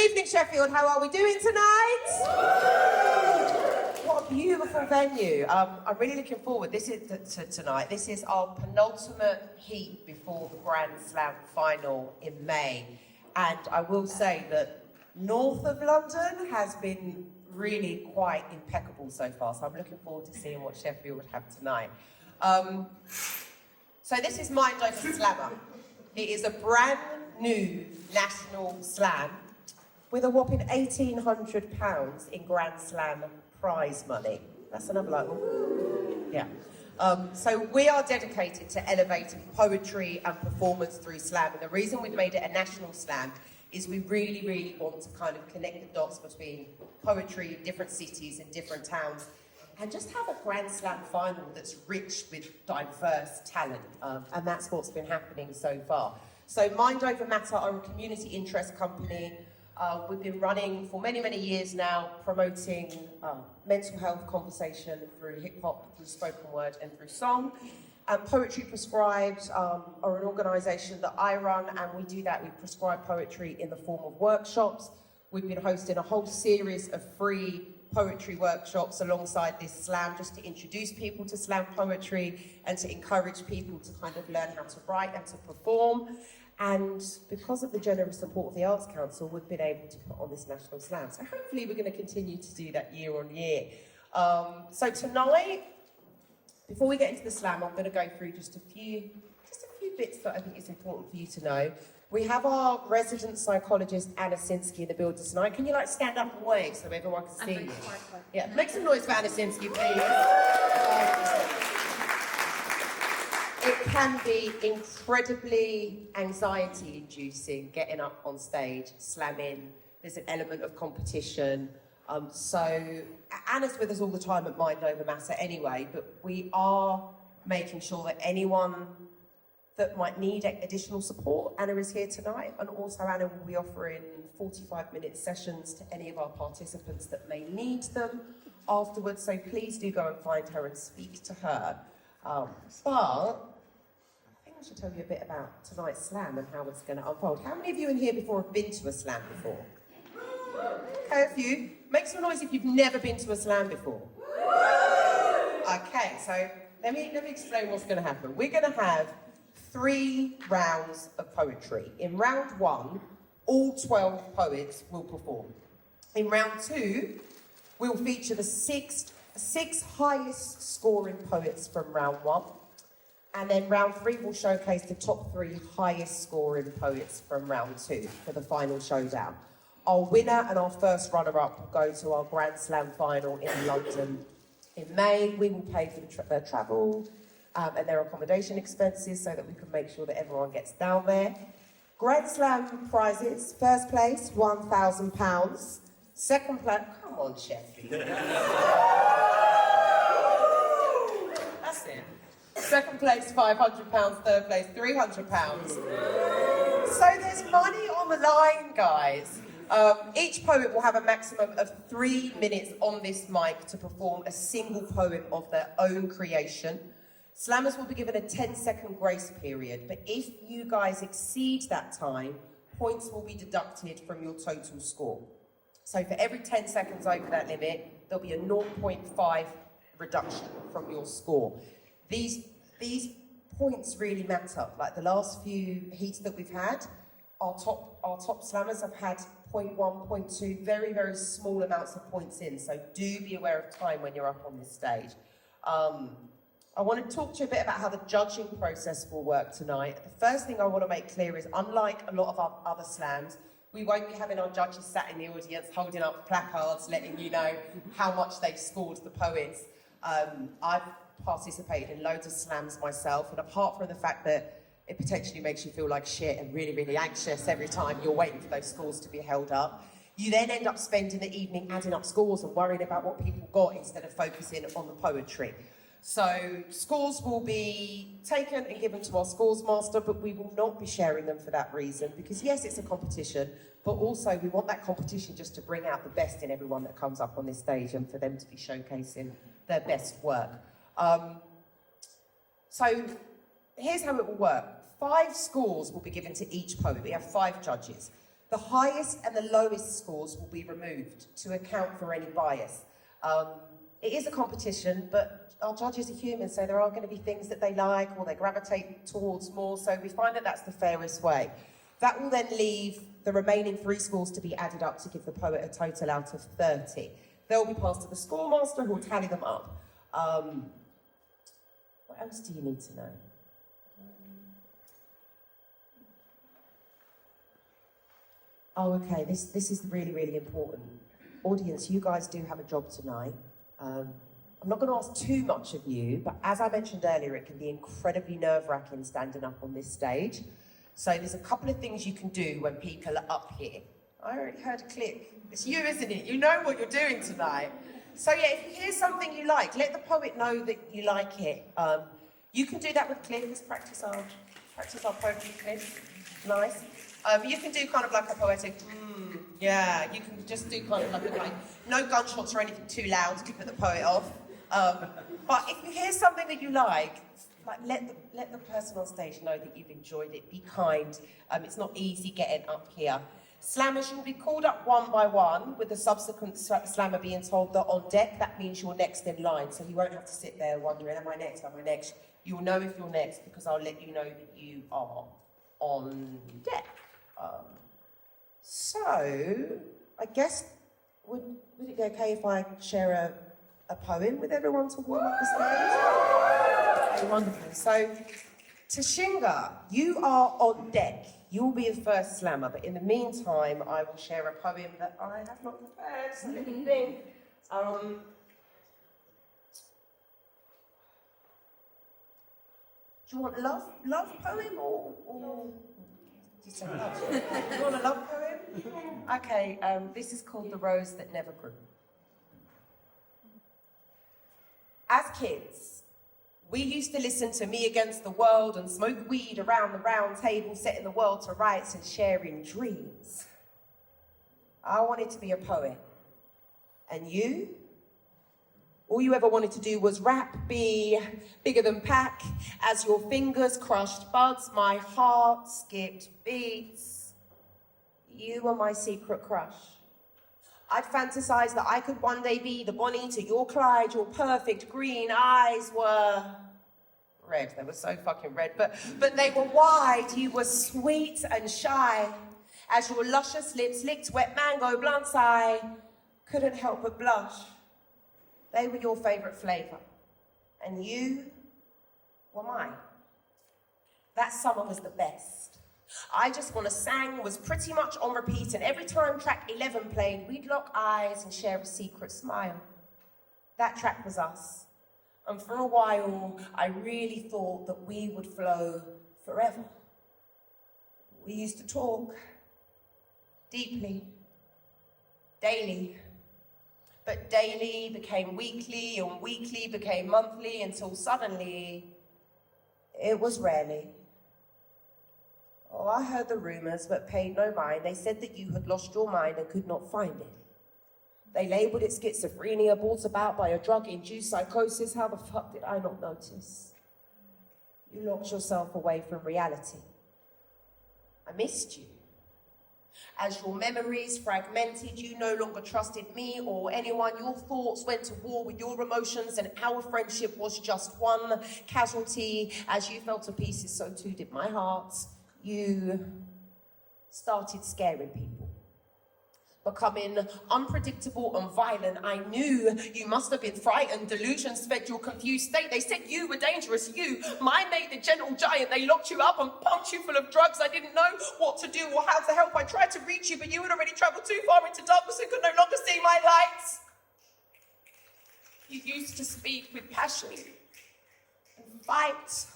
evening, Sheffield. How are we doing tonight? What a beautiful venue. I'm really looking forward to tonight. This is our penultimate heat before the Grand Slam final in May. And I will say that north of London has been really quite impeccable so far. So I'm looking forward to seeing what Sheffield would have tonight. So this is Mind Over Slammer. It is a brand new national slam with a whopping £1,800 in Grand Slam prize money. That's another like, ooh. Yeah. So we are dedicated to elevating poetry and performance through slam. And the reason we've made it a national slam is we really, really want to kind of connect the dots between poetry in different cities and different towns and just have a Grand Slam final that's rich with diverse talent. And that's what's been happening so far. So Mind Over Matter are a community interest company. We've been running for many, many years now, promoting mental health conversation through hip-hop, through spoken word and through song. And Poetry Prescribed are an organisation that I run, and we do that. We prescribe poetry in the form of workshops. We've been hosting a whole series of free poetry workshops alongside this slam, just to introduce people to slam poetry and to encourage people to kind of learn how to write and to perform. And because of the generous support of the Arts Council, we've been able to put on this national slam. So hopefully we're going to continue to do that year on year. So tonight, before we get into the slam, I'm going to go through just a few bits that I think is important for you to know. We have our resident psychologist, Anna Sinsky, in the building tonight. Can you stand up and wave so everyone can see you? Yeah, make some noise for Anna Sinsky, please. It can be incredibly anxiety-inducing getting up on stage, slamming. There's an element of competition. So Anna's with us all the time at Mind Over Matter anyway, but we are making sure that anyone that might need additional support, Anna is here tonight, and also Anna will be offering 45-minute sessions to any of our participants that may need them afterwards, so please do go and find her and speak to her. But I think I should tell you a bit about tonight's slam and how it's going to unfold. How many of you in here before have been to a slam before? Okay, a few. Make some noise if you've never been to a slam before. Okay, so let me explain what's going to happen. We're going to have 3 rounds of poetry. In round 1, all 12 poets will perform. In round 2, we'll feature the six highest scoring poets from round 1. And then round 3 will showcase the top 3 highest scoring poets from round 2 for the final showdown. Our winner and our first runner-up will go to our Grand Slam final in London in May. We will pay for their travel and their accommodation expenses so that we can make sure that everyone gets down there. Grand Slam prizes: first place, £1,000. Second place, come on, Sheffield. That's it. Second place, £500. Third place, £300. So there's money on the line, guys. Each poet will have a maximum of 3 minutes on this mic to perform a single poem of their own creation. Slammers will be given a 10-second grace period, but if you guys exceed that time, points will be deducted from your total score. So for every 10 seconds over that limit, there'll be a 0.5 reduction from your score. These points really matter. Like the last few heats that we've had, our top slammers have had 0.1, 0.2, very, very small amounts of points in. So do be aware of time when you're up on this stage. I want to talk to you a bit about how the judging process will work tonight. The first thing I want to make clear is, unlike a lot of our other slams, we won't be having our judges sat in the audience holding up placards, letting you know how much they've scored the poets. I've participated in loads of slams myself, and apart from the fact that it potentially makes you feel like shit and really, really anxious every time you're waiting for those scores to be held up, you then end up spending the evening adding up scores and worrying about what people got instead of focusing on the poetry. So scores will be taken and given to our scores master, but we will not be sharing them for that reason, because yes, it's a competition, but also we want that competition just to bring out the best in everyone that comes up on this stage and for them to be showcasing their best work. So here's how it will work. 5 scores will be given to each poet. We have 5 judges. The highest and the lowest scores will be removed to account for any bias. It is a competition, but our judges are human, so there are going to be things that they like or they gravitate towards more, so we find that that's the fairest way. That will then leave the remaining 3 scores to be added up to give the poet a total out of 30. They'll be passed to the scoremaster who will tally them up. What else do you need to know? Oh, okay, this is really, really important. Audience, you guys do have a job tonight. I'm not going to ask too much of you, but as I mentioned earlier, it can be incredibly nerve-wracking standing up on this stage. So there's a couple of things you can do when people are up here. I already heard a click. It's you, isn't it? You know what you're doing tonight. So yeah, if you hear something you like, let the poet know that you like it. You can do that with Cliff. Let's practice our poetry, Cliff. Nice. You can do kind of like a poetic, yeah, you can just do kind of like no gunshots or anything too loud to put the poet off. But if you hear something that you like let the person on stage know that you've enjoyed it. Be kind. It's not easy getting up here. Slammers will be called up one by one, with the subsequent slammer being told that on deck, that means you're next in line. So you won't have to sit there wondering, am I next, am I next? You'll know if you're next because I'll let you know that you are on deck. So, I guess, would it be okay if I share a poem with everyone to warm up the stage? Okay, wonderful. So, Tashinga, you are on deck. You'll be the first slammer, but in the meantime, I will share a poem that I have not prepared, so let me think. Do you want love poem or do you say love? Do you want a love poem? Okay, this is called The Rose That Never Grew. As kids, we used to listen to Me Against the World and smoke weed around the round table, setting the world to rights and sharing dreams. I wanted to be a poet. And you? All you ever wanted to do was rap, be bigger than Pac. As your fingers crushed buds, my heart skipped beats. You were my secret crush. I'd fantasize that I could one day be the Bonnie to your Clyde. Your perfect green eyes were red. They were so fucking red, but they were wide. You were sweet and shy. As your luscious lips licked wet mango blunts, I couldn't help but blush. They were your favorite flavor, and you were mine. That summer was the best. I Just Wanna Sang was pretty much on repeat, and every time track 11 played, we'd lock eyes and share a secret smile. That track was us. And for a while, I really thought that we would flow forever. We used to talk deeply, daily. But daily became weekly, and weekly became monthly, until suddenly, it was rarely. Oh, I heard the rumors, but paid no mind. They said that you had lost your mind and could not find it. They labeled it schizophrenia, brought about by a drug-induced psychosis. How the fuck did I not notice? You locked yourself away from reality. I missed you. As your memories fragmented, you no longer trusted me or anyone. Your thoughts went to war with your emotions, and our friendship was just one casualty. As you fell to pieces, so too did my heart. You started scaring people, becoming unpredictable and violent. I knew you must have been frightened. Delusions fed your confused state. They said you were dangerous. You, mine made the gentle giant. They locked you up and pumped you full of drugs. I didn't know what to do or how to help. I tried to reach you, but you had already traveled too far into darkness and could no longer see my lights. You used to speak with passion and fight.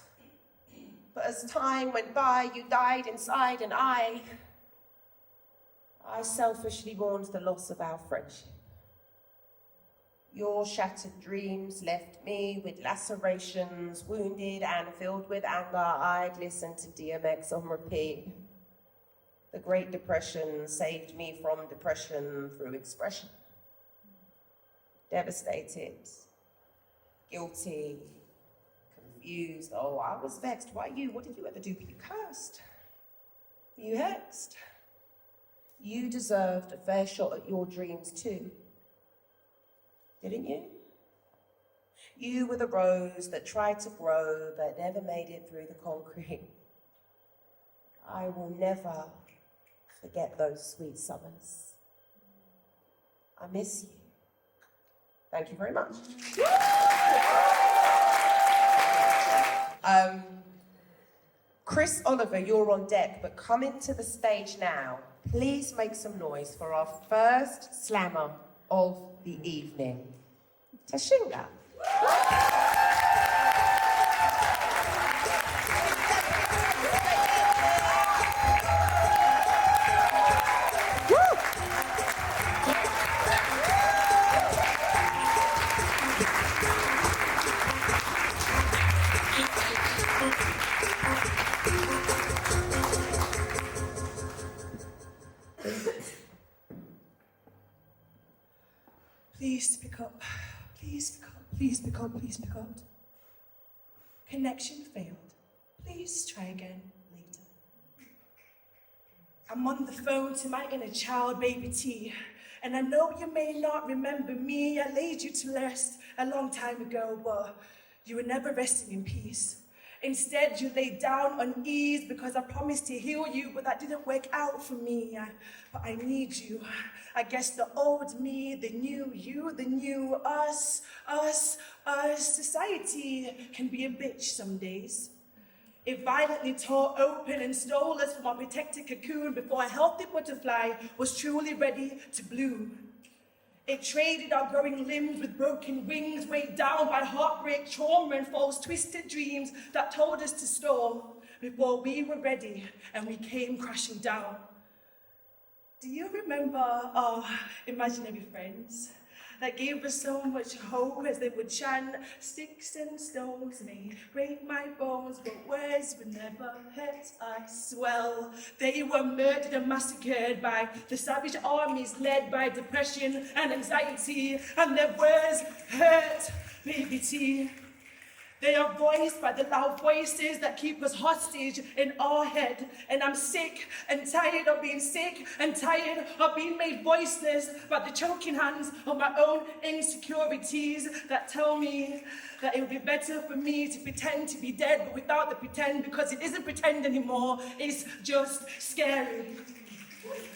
But as time went by, you died inside, and I selfishly mourned the loss of our friendship. Your shattered dreams left me with lacerations, wounded and filled with anger. I'd listened to DMX on repeat. The Great Depression saved me from depression through expression. Devastated, guilty, confused. Oh, I was vexed. Why you? What did you ever do? You cursed. You hexed. You deserved a fair shot at your dreams too, didn't you? You were the rose that tried to grow but never made it through the concrete. I will never forget those sweet summers. I miss you. Thank you very much. Chris Oliver, you're on deck, but coming to the stage now, please make some noise for our first slammer of the evening, Tashinga. Please pick up, please pick up, please pick up, please pick up. Connection failed. Please try again later. I'm on the phone to my inner child, baby T, and I know you may not remember me. I laid you to rest a long time ago, but you were never resting in peace. Instead, you laid down on ease because I promised to heal you, but that didn't work out for me. But I need you. I guess the old me, the new you, the new us. Society can be a bitch some days. It violently tore open and stole us from our protected cocoon before a healthy butterfly was truly ready to bloom. It traded our growing limbs with broken wings, weighed down by heartbreak, trauma, and false twisted dreams that told us to stall before we were ready and we came crashing down. Do you remember our imaginary friends that gave us so much hope as they would chant, "Sticks and stones may break my bones, but words would never hurt us"? Well, they were murdered and massacred by the savage armies led by depression and anxiety, and their words hurt, baby T. They are voiced by the loud voices that keep us hostage in our head. And I'm sick and tired of being sick and tired of being made voiceless by the choking hands of my own insecurities that tell me that it would be better for me to pretend to be dead, but without the pretend, because it isn't pretend anymore, it's just scary.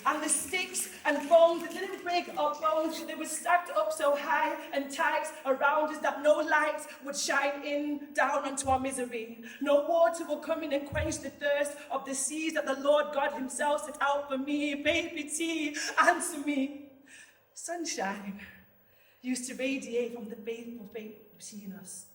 And the sticks and bones, they didn't break our bones, they were stacked up so high and tight around us that no light would shine in down onto our misery. No water will come in and quench the thirst of the seas that the Lord God himself set out for me. Baby T, answer me. Sunshine used to radiate from the faithful faith between us.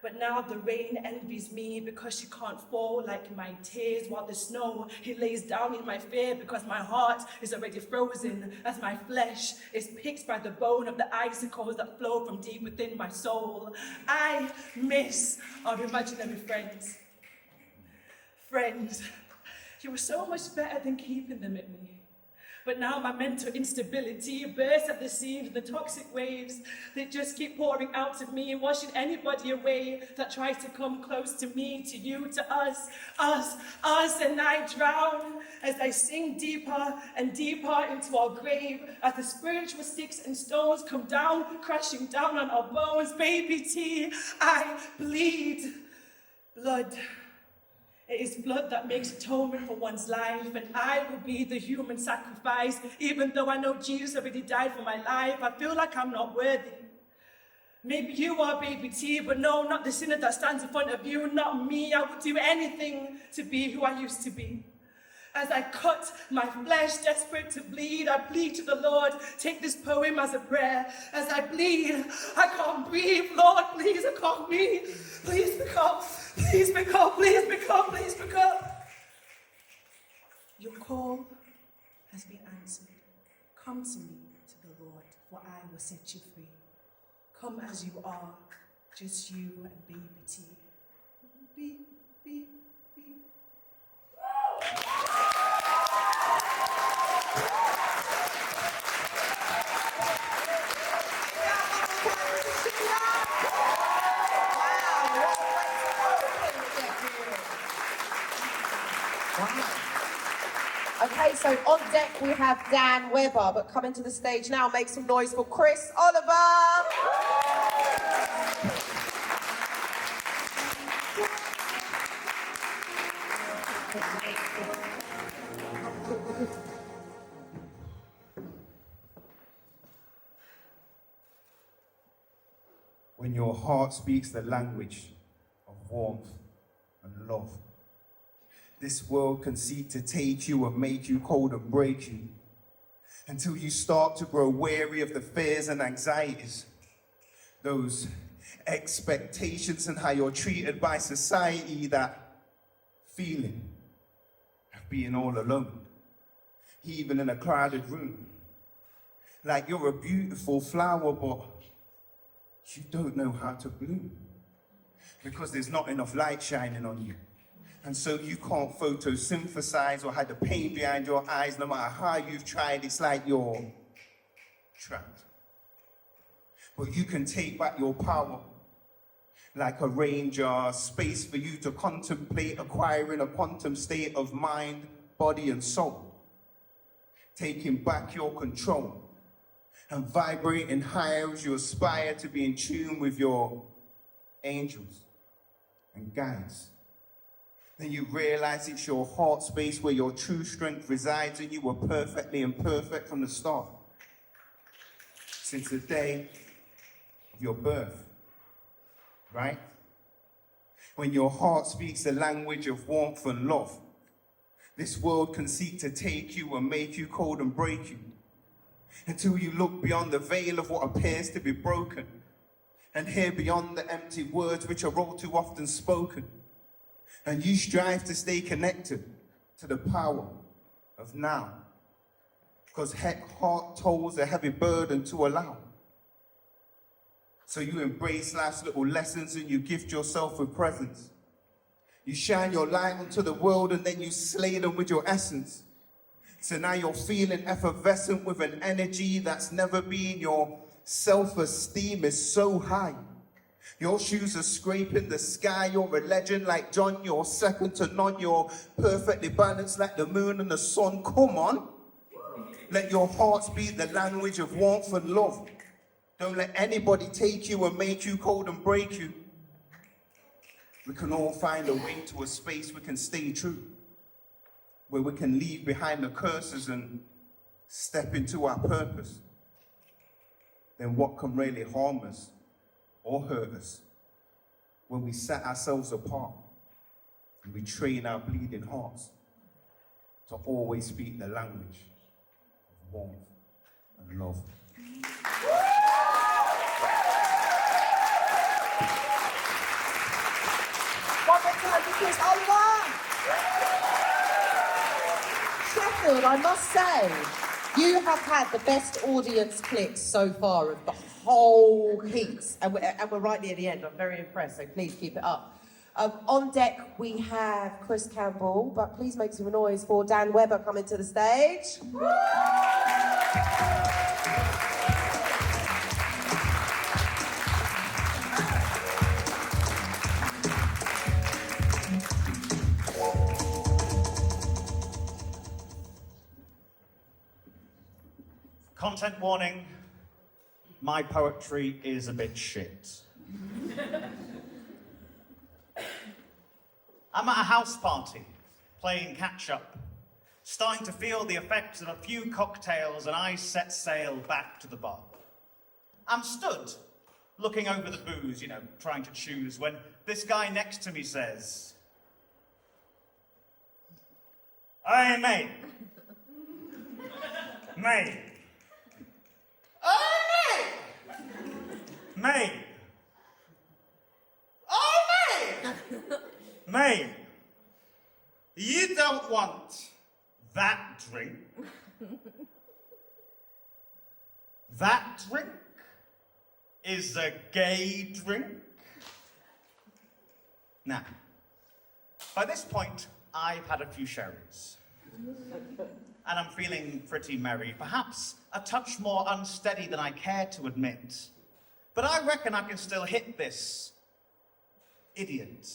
But now the rain envies me because she can't fall like my tears, while the snow, it lays down in my fear because my heart is already frozen as my flesh is picked by the bone of the icicles that flow from deep within my soul. I miss our imaginary friends. Friends, you were so much better than keeping them at me. But now my mental instability bursts at the seams, the toxic waves that just keep pouring out of me, washing anybody away that tries to come close to me, to you, to us, and I drown as I sink deeper and deeper into our grave, as the spiritual sticks and stones come down, crashing down on our bones. Baby T, I bleed blood. It is blood that makes atonement for one's life, and I will be the human sacrifice. Even though I know Jesus already died for my life, I feel like I'm not worthy. Maybe you are, baby T, but no, not the sinner that stands in front of you, not me. I would do anything to be who I used to be. As I cut my flesh, desperate to bleed, I plead to the Lord, take this poem as a prayer. As I bleed, I can't breathe. Lord, please, I can't breathe. Please pick up, please pick up, please pick up, please pick up. Your call has been answered. Come to me, to the Lord, for I will set you free. Come as you are, just you and baby T. Be. Okay, so So on deck we have Dan Webber, but coming to the stage now, make some noise for Chris Oliver. When your heart speaks the language of warmth and love, this world can seek to take you and make you cold and break you until you start to grow weary of the fears and anxieties, those expectations and how you're treated by society, that feeling of being all alone, even in a crowded room, like you're a beautiful flower, but you don't know how to bloom because there's not enough light shining on you. And so you can't photosynthesize or hide the pain behind your eyes. No matter how you've tried, it's like you're trapped. But you can take back your power like a ranger, space for you to contemplate, acquiring a quantum state of mind, body, and soul. Taking back your control and vibrating higher as you aspire to be in tune with your angels and guides. Then you realize it's your heart space where your true strength resides, and you were perfectly imperfect from the start. Since the day of your birth, right? When your heart speaks the language of warmth and love, this world can seek to take you and make you cold and break you, until you look beyond the veil of what appears to be broken and hear beyond the empty words which are all too often spoken. And you strive to stay connected to the power of now, because heart tolls a heavy burden to allow. So you embrace life's little lessons and you gift yourself with presence. You shine your light onto the world and then you slay them with your essence. So now you're feeling effervescent with an energy that's never been. Your self-esteem is so high. Your shoes are scraping the sky. You're a legend like John. You're second to none. You're perfectly balanced like the moon and the sun. Come on. Let your heart speak the language of warmth and love. Don't let anybody take you and make you cold and break you. We can all find a way to a space we can stay true, where we can leave behind the curses and step into our purpose. Then what can really harm us or hurt us when we set ourselves apart and we train our bleeding hearts to always speak the language of warmth and love. One more time for Chris Oliver. Sheffield, I must say, you have had the best audience clicks so far of the whole heats, and we're right near the end. I'm very impressed, so please keep it up. On deck we have Chris Campbell, but please make some noise for Dan Webber coming to the stage. Content warning, my poetry is a bit shit. I'm at a house party, playing catch-up, starting to feel the effects of a few cocktails, and I set sail back to the bar. I'm stood, looking over the booze, trying to choose, when this guy next to me says, "Hey, mate. Mate. Oh, mate! Mate! Oh, mate! Mate, you don't want that drink? That drink is a gay drink?" Now, by this point, I've had a few sherries. And I'm feeling pretty merry, perhaps a touch more unsteady than I care to admit. But I reckon I can still hit this idiot,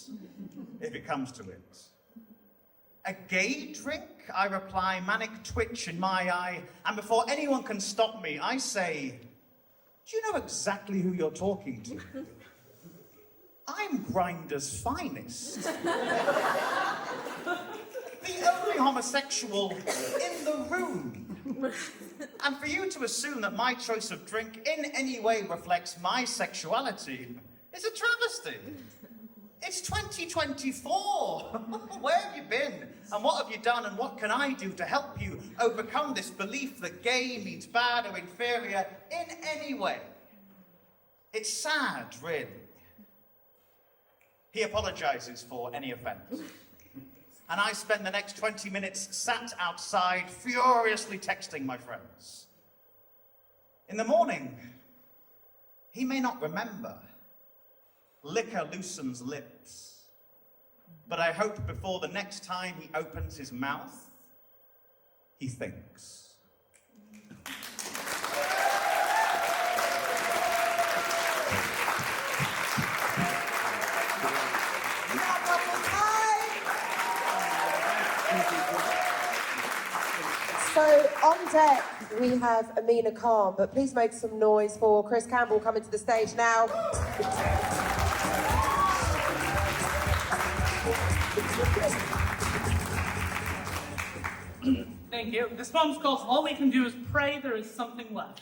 if it comes to it. A gay drink? I reply, manic twitch in my eye, and before anyone can stop me, I say, do you know exactly who you're talking to? I'm Grindr's finest. The only homosexual in the room. And for you to assume that my choice of drink in any way reflects my sexuality is a travesty. It's 2024. Where have you been? And what have you done? And what can I do to help you overcome this belief that gay means bad or inferior in any way? It's sad, really. He apologizes for any offense. And I spend the next 20 minutes sat outside, furiously texting my friends. In the morning, he may not remember. Liquor loosens lips. But I hope before the next time he opens his mouth, he thinks. So on deck we have Amina Khan, but please make some noise for Chris Campbell coming to the stage now. Thank you. This poem's called All We Can Do Is Pray There Is Something Left.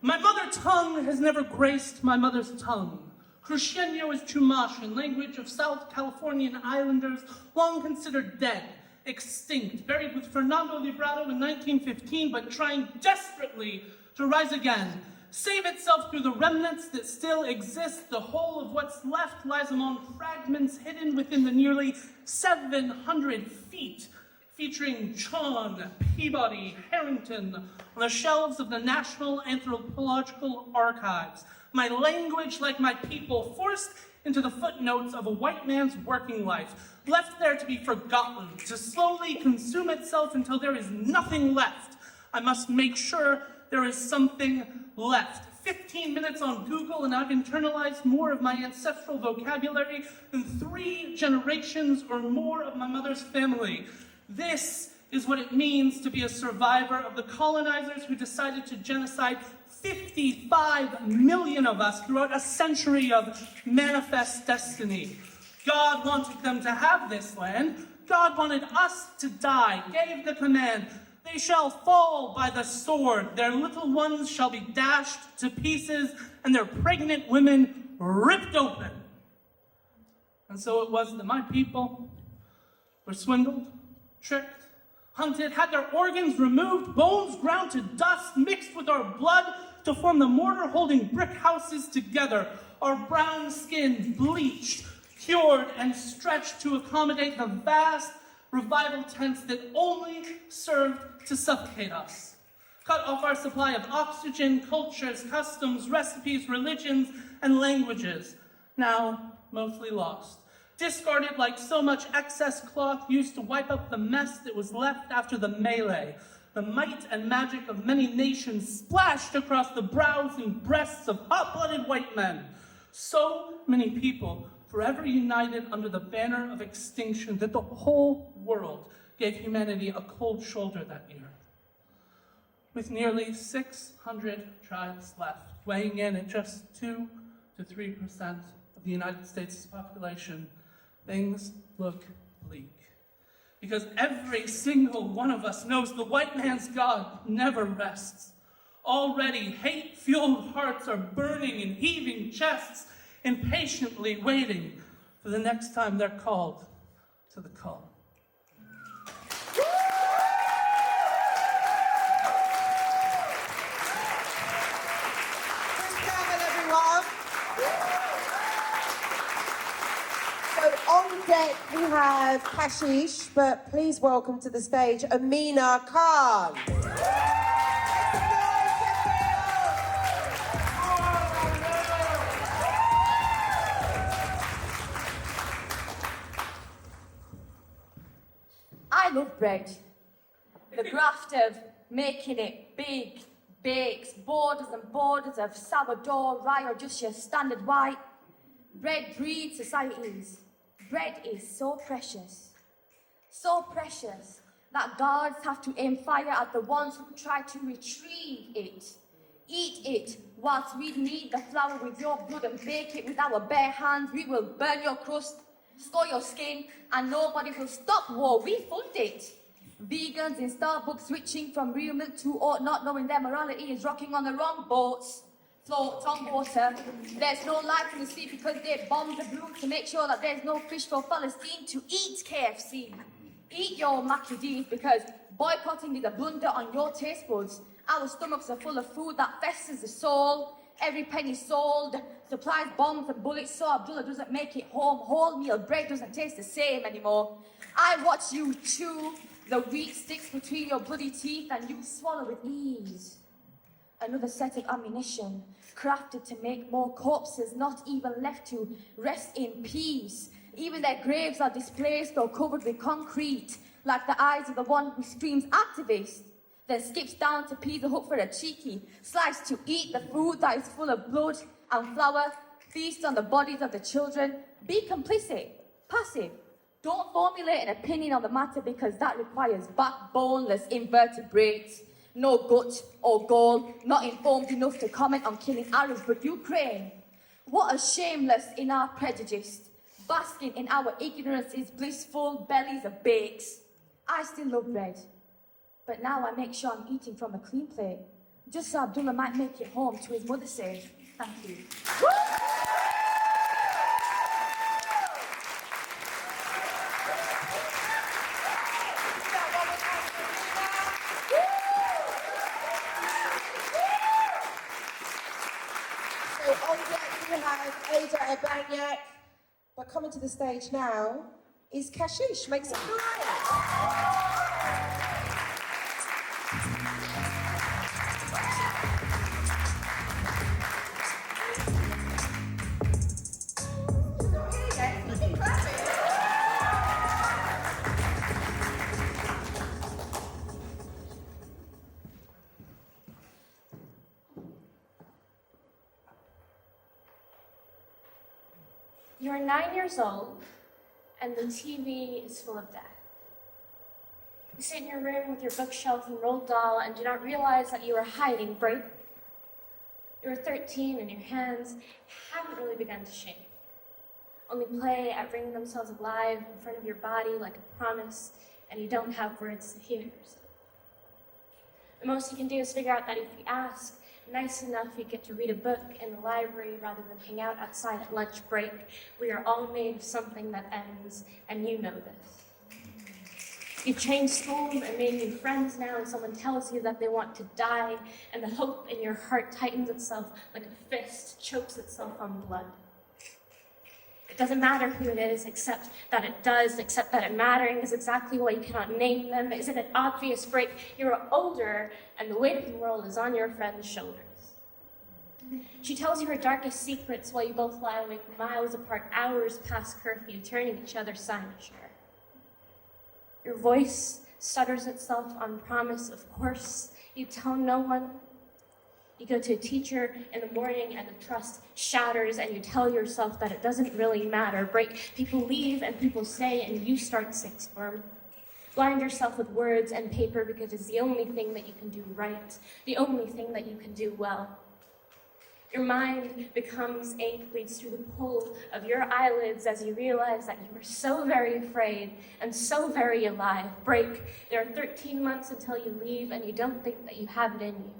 My mother tongue has never graced my mother's tongue. Cruceño is Chumash, language of South Californian islanders, long considered dead, extinct, buried with Fernando Librado in 1915, but trying desperately to rise again, save itself through the remnants that still exist. The whole of what's left lies among fragments hidden within the nearly 700 feet, featuring Chon, Peabody, Harrington, on the shelves of the National Anthropological Archives. My language, like my people, forced into the footnotes of a white man's working life, left there to be forgotten, to slowly consume itself until there is nothing left. I must make sure there is something left. 15 minutes on Google and I've internalized more of my ancestral vocabulary than 3 generations or more of my mother's family. This is what it means to be a survivor of the colonizers who decided to genocide 55 million of us throughout a century of manifest destiny. God wanted them to have this land. God wanted us to die, gave the command, they shall fall by the sword. Their little ones shall be dashed to pieces and their pregnant women ripped open. And so it was that my people were swindled, tricked, hunted, had their organs removed, bones ground to dust, mixed with our blood to form the mortar holding brick houses together, our brown skin bleached, cured, and stretched to accommodate the vast revival tents that only served to suffocate us. Cut off our supply of oxygen, cultures, customs, recipes, religions, and languages, now mostly lost. Discarded like so much excess cloth used to wipe up the mess that was left after the melee. The might and magic of many nations splashed across the brows and breasts of hot-blooded white men. So many people forever united under the banner of extinction that the whole world gave humanity a cold shoulder that year. With nearly 600 tribes left, weighing in at just 2 to 3% of the United States' population, things look bleak. Because every single one of us knows the white man's God never rests. Already, hate-fueled hearts are burning in heaving chests, impatiently waiting for the next time they're called to the call. On deck we have Kashish, but please welcome to the stage Amina Khan. I love bread. The graft of making it big, bakes, borders and borders of sourdough, rye, or just your standard white. Bread breeds societies. Bread is so precious. So precious that guards have to aim fire at the ones who try to retrieve it. Eat it, whilst we knead the flour with your blood and bake it with our bare hands. We will burn your crust, score your skin, and nobody will stop war. We fund it. Vegans in Starbucks switching from real milk to oat, not knowing their morality is rocking on the wrong boats. Float on water. There's no life in the sea because they bombed the blue to make sure that there's no fish for Palestine to eat KFC. Eat your macadamia because boycotting is a blunder on your taste buds. Our stomachs are full of food that festers the soul. Every penny sold supplies bombs and bullets, so Abdullah doesn't make it home. Wholemeal bread doesn't taste the same anymore. I watch you chew the wheat sticks between your bloody teeth and you swallow with ease. Another set of ammunition, crafted to make more corpses, not even left to rest in peace. Even their graves are displaced or covered with concrete, like the eyes of the one who screams activist, then skips down to Pizza Hut for a cheeky slice to eat the food that is full of blood and flour, feast on the bodies of the children. Be complicit, passive. Don't formulate an opinion on the matter because that requires backboneless invertebrates. No gut or gall, not informed enough to comment on killing Arabs, but Ukraine. What a shameless in our prejudice, basking in our ignorance is blissful bellies of bakes. I still love bread, but now I make sure I'm eating from a clean plate, just so Abdullah might make it home to his mother safe. Thank you. So on deck we have Ada Abanyak, but coming to the stage now is Kashish. Make some noise. You are 9 years old, and the TV is full of death. You sit in your room with your bookshelf and rolled doll and do not realize that you are hiding, break. You are 13 and your hands haven't really begun to shake. Only play at bringing themselves alive in front of your body like a promise, and you don't have words to hear yourself. The most you can do is figure out that if you ask nice enough, you get to read a book in the library rather than hang out outside at lunch break. We are all made of something that ends, and you know this. You've changed schools and made new friends now, and someone tells you that they want to die, and the hope in your heart tightens itself like a fist chokes itself on blood. It doesn't matter who it is, except that it does, except that it mattering is exactly why you cannot name them. Isn't it obvious, break? You're older, and the weight of the world is on your friend's shoulders. She tells you her darkest secrets while you both lie awake miles apart, hours past curfew, turning each other's cynosure. Your voice stutters itself on promise, of course. You tell no one. You go to a teacher in the morning and the trust shatters and you tell yourself that it doesn't really matter. Break. People leave and people stay and you start sixth form. Blind yourself with words and paper because it's the only thing that you can do right, the only thing that you can do well. Your mind becomes ink, bleeds through the pull of your eyelids as you realize that you are so very afraid and so very alive. Break. There are 13 months until you leave and you don't think that you have it in you.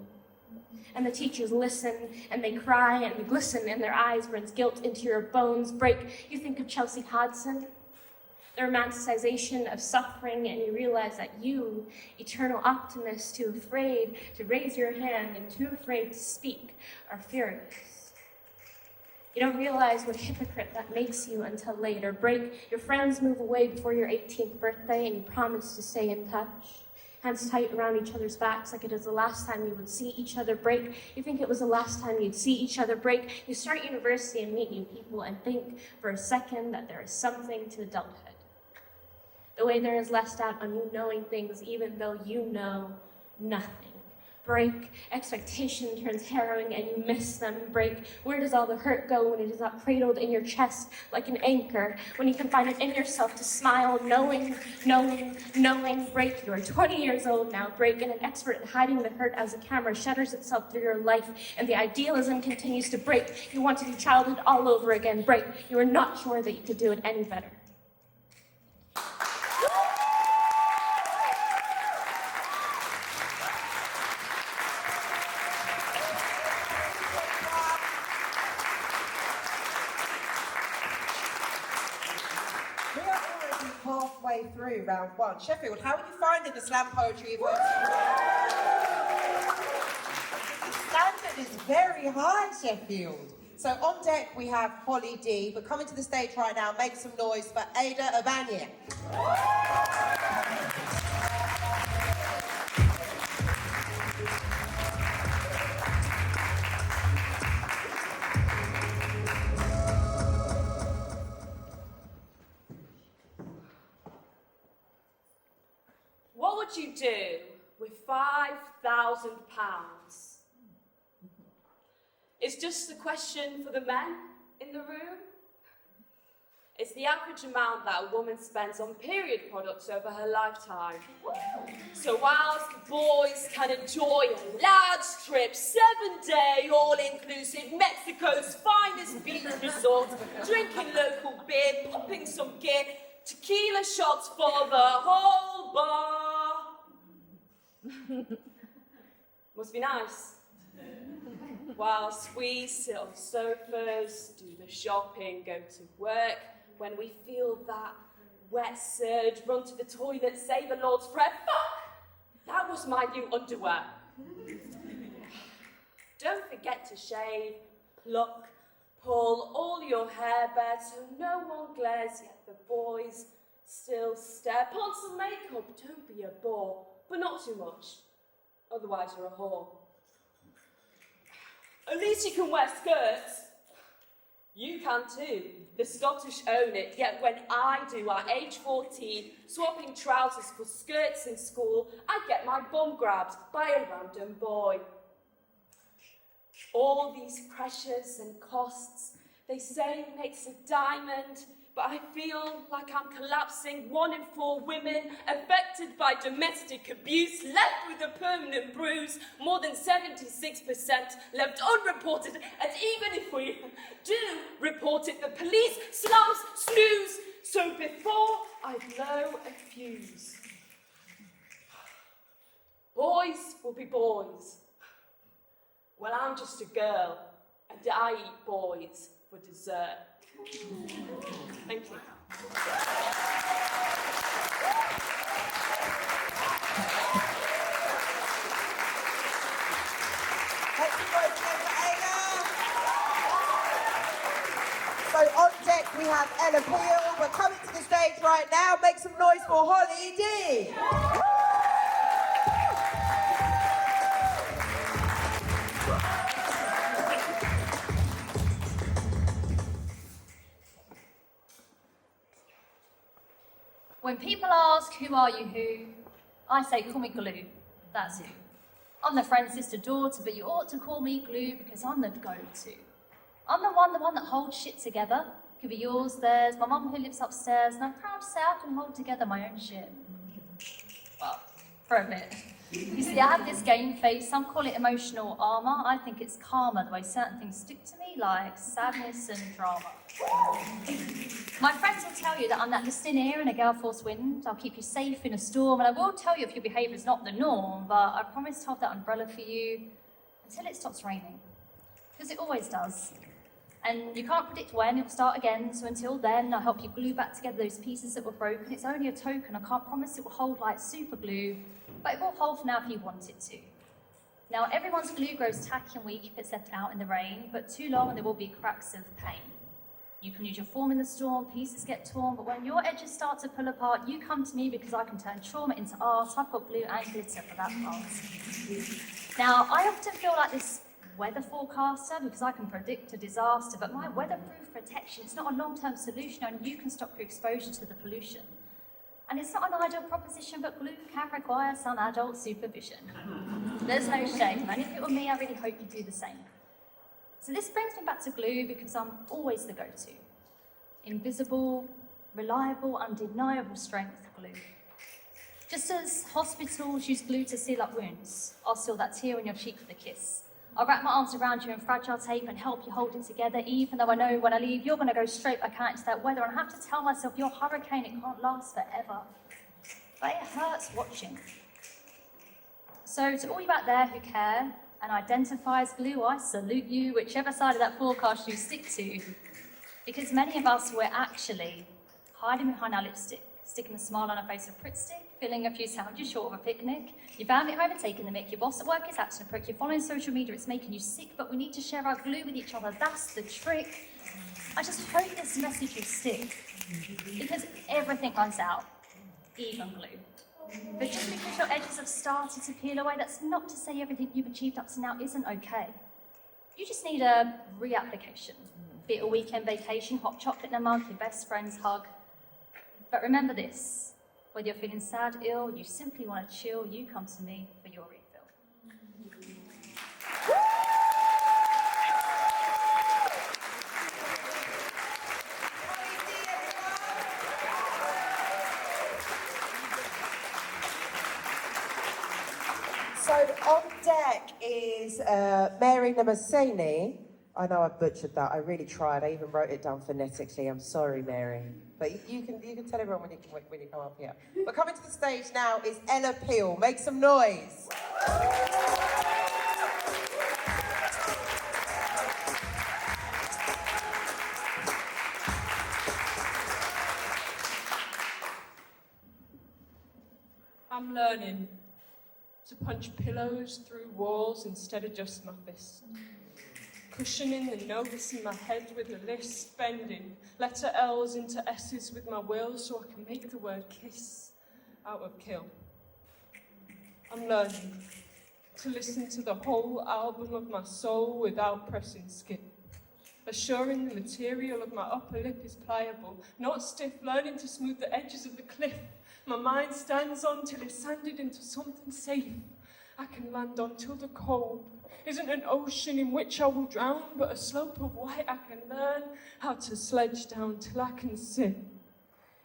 And the teachers listen, and they cry, and they glisten, and their eyes runs guilt into your bones. Break. You think of Chelsea Hodson, the romanticization of suffering, and you realize that you, eternal optimist, too afraid to raise your hand and too afraid to speak, are furious. You don't realize what hypocrite that makes you until later. Break. Your friends move away before your 18th birthday, and you promise to stay in touch. Hands tight around each other's backs like it is the last time you would see each other. Break. You think it was the last time you'd see each other. Break. You start university and meet new people and think for a second that there is something to adulthood. The way there is less doubt on you knowing things even though you know nothing. Break. Expectation turns harrowing and you miss them. Break. Where does all the hurt go when it is not cradled in your chest like an anchor? When you can find it in yourself to smile, knowing. Break. You are 20 years old now. Break. And an expert at hiding the hurt as the camera shutters itself through your life and the idealism continues to break. You want to do childhood all over again. Break. You are not sure that you could do it any better. Halfway through round one. Sheffield, how are you finding the slam poetry event? The standard is very high, Sheffield. So on deck we have Holly D, but coming to the stage right now, make some noise for Ada Abanya. What would you do with £5,000? It's just a question for the men in the room. It's the average amount that a woman spends on period products over her lifetime. So whilst boys can enjoy a lads trip, 7-day, all-inclusive, Mexico's finest beach resort, drinking local beer, popping some gear, tequila shots for the whole bar. Must be nice. Whilst we sit on sofas, do the shopping, go to work, when we feel that wet surge, run to the toilet, say the Lord's Prayer. Fuck! That was my new underwear. Don't forget to shave, pluck, pull all your hair back so no one glares, yet the boys still stare. Put on some makeup, don't be a bore, but not too much, otherwise you're a whore. At least you can wear skirts. You can too. The Scottish own it, yet when I do at age 14, swapping trousers for skirts in school, I get my bum grabbed by a random boy. All these pressures and costs, they say makes a diamond, but I feel like I'm collapsing. 1 in 4 women affected by domestic abuse, left with a permanent bruise, more than 76% left unreported, and even if we do report it, the police, slums, snooze. So before I blow a fuse, boys will be boys. Well, I'm just a girl, and I eat boys for dessert. Thank you. So on deck we have Ella Peel, but coming to the stage right now, make some noise for Holly D. When people ask, who are you who? I say, call me Glue. That's who. I'm the friend, sister, daughter, but you ought to call me Glue because I'm the go-to. I'm the one that holds shit together. Could be yours, theirs, my mum who lives upstairs, and I'm proud to say I can hold together my own shit. Well, for a bit. You see, I have this game face, some call it emotional armour. I think it's karma, the way certain things stick to me, like sadness and drama. My friends will tell you that I'm that gusting air in a gale force wind. I'll keep you safe in a storm, and I will tell you if your behaviour is not the norm, but I promise to hold that umbrella for you until it stops raining. Because it always does. And you can't predict when it will start again, so until then, I'll help you glue back together those pieces that were broken. It's only a token, I can't promise it will hold like super glue, but it will hold for now if you want it to. Now, everyone's glue grows tacky and weak if it's left out in the rain, but too long and there will be cracks of pain. You can use your form in the storm, pieces get torn, but when your edges start to pull apart, you come to me because I can turn trauma into art. I've got glue and glitter for that part. Now, I often feel like this weather forecaster because I can predict a disaster, but my weatherproof protection is not a long-term solution, and you can stop your exposure to the pollution. And it's not an ideal proposition, but glue can require some adult supervision. There's no shame, and if it were me, I really hope you do the same. So this brings me back to glue because I'm always the go-to. Invisible, reliable, undeniable strength glue. Just as hospitals use glue to seal up wounds, I'll seal that tear on your cheek with a kiss. I'll wrap my arms around you in fragile tape and help you hold it together, even though I know when I leave, you're going to go straight back out into that weather, and I have to tell myself, your hurricane, it can't last forever. But it hurts watching. So to all you out there who care and identify as glue, I salute you, whichever side of that forecast you stick to. Because many of us, we're actually hiding behind our lipstick, sticking a smile on our face with Pritt stick, filling a few sandwiches short of a picnic. Your family at home are taking the mick, your boss at work is acting a prick, you're following social media, it's making you sick, but we need to share our glue with each other, that's the trick. I just hope this message will stick, because everything runs out, even glue. But just because your edges have started to peel away, that's not to say everything you've achieved up to now isn't okay. You just need a reapplication. Be it a weekend vacation, hot chocolate in a mug, your best friend's hug. But remember this, whether you're feeling sad, ill, you simply want to chill, you come to me for your refill. So on deck is Mary Namasini. I know I butchered that. I really tried. I even wrote it down phonetically. I'm sorry, Mary. But you can tell everyone when you come up here. But coming to the stage now is Ella Peel. Make some noise. I'm learning to punch pillows through walls instead of just my fist. Cushioning the notes in my head with a list, bending letter L's into S's with my will so I can make the word kiss out of kill. I'm learning to listen to the whole album of my soul without pressing skip. Assuring the material of my upper lip is pliable, not stiff, learning to smooth the edges of the cliff. My mind stands on till it's sanded into something safe I can land on till the cold isn't an ocean in which I will drown, but a slope of white I can learn how to sledge down till I can sit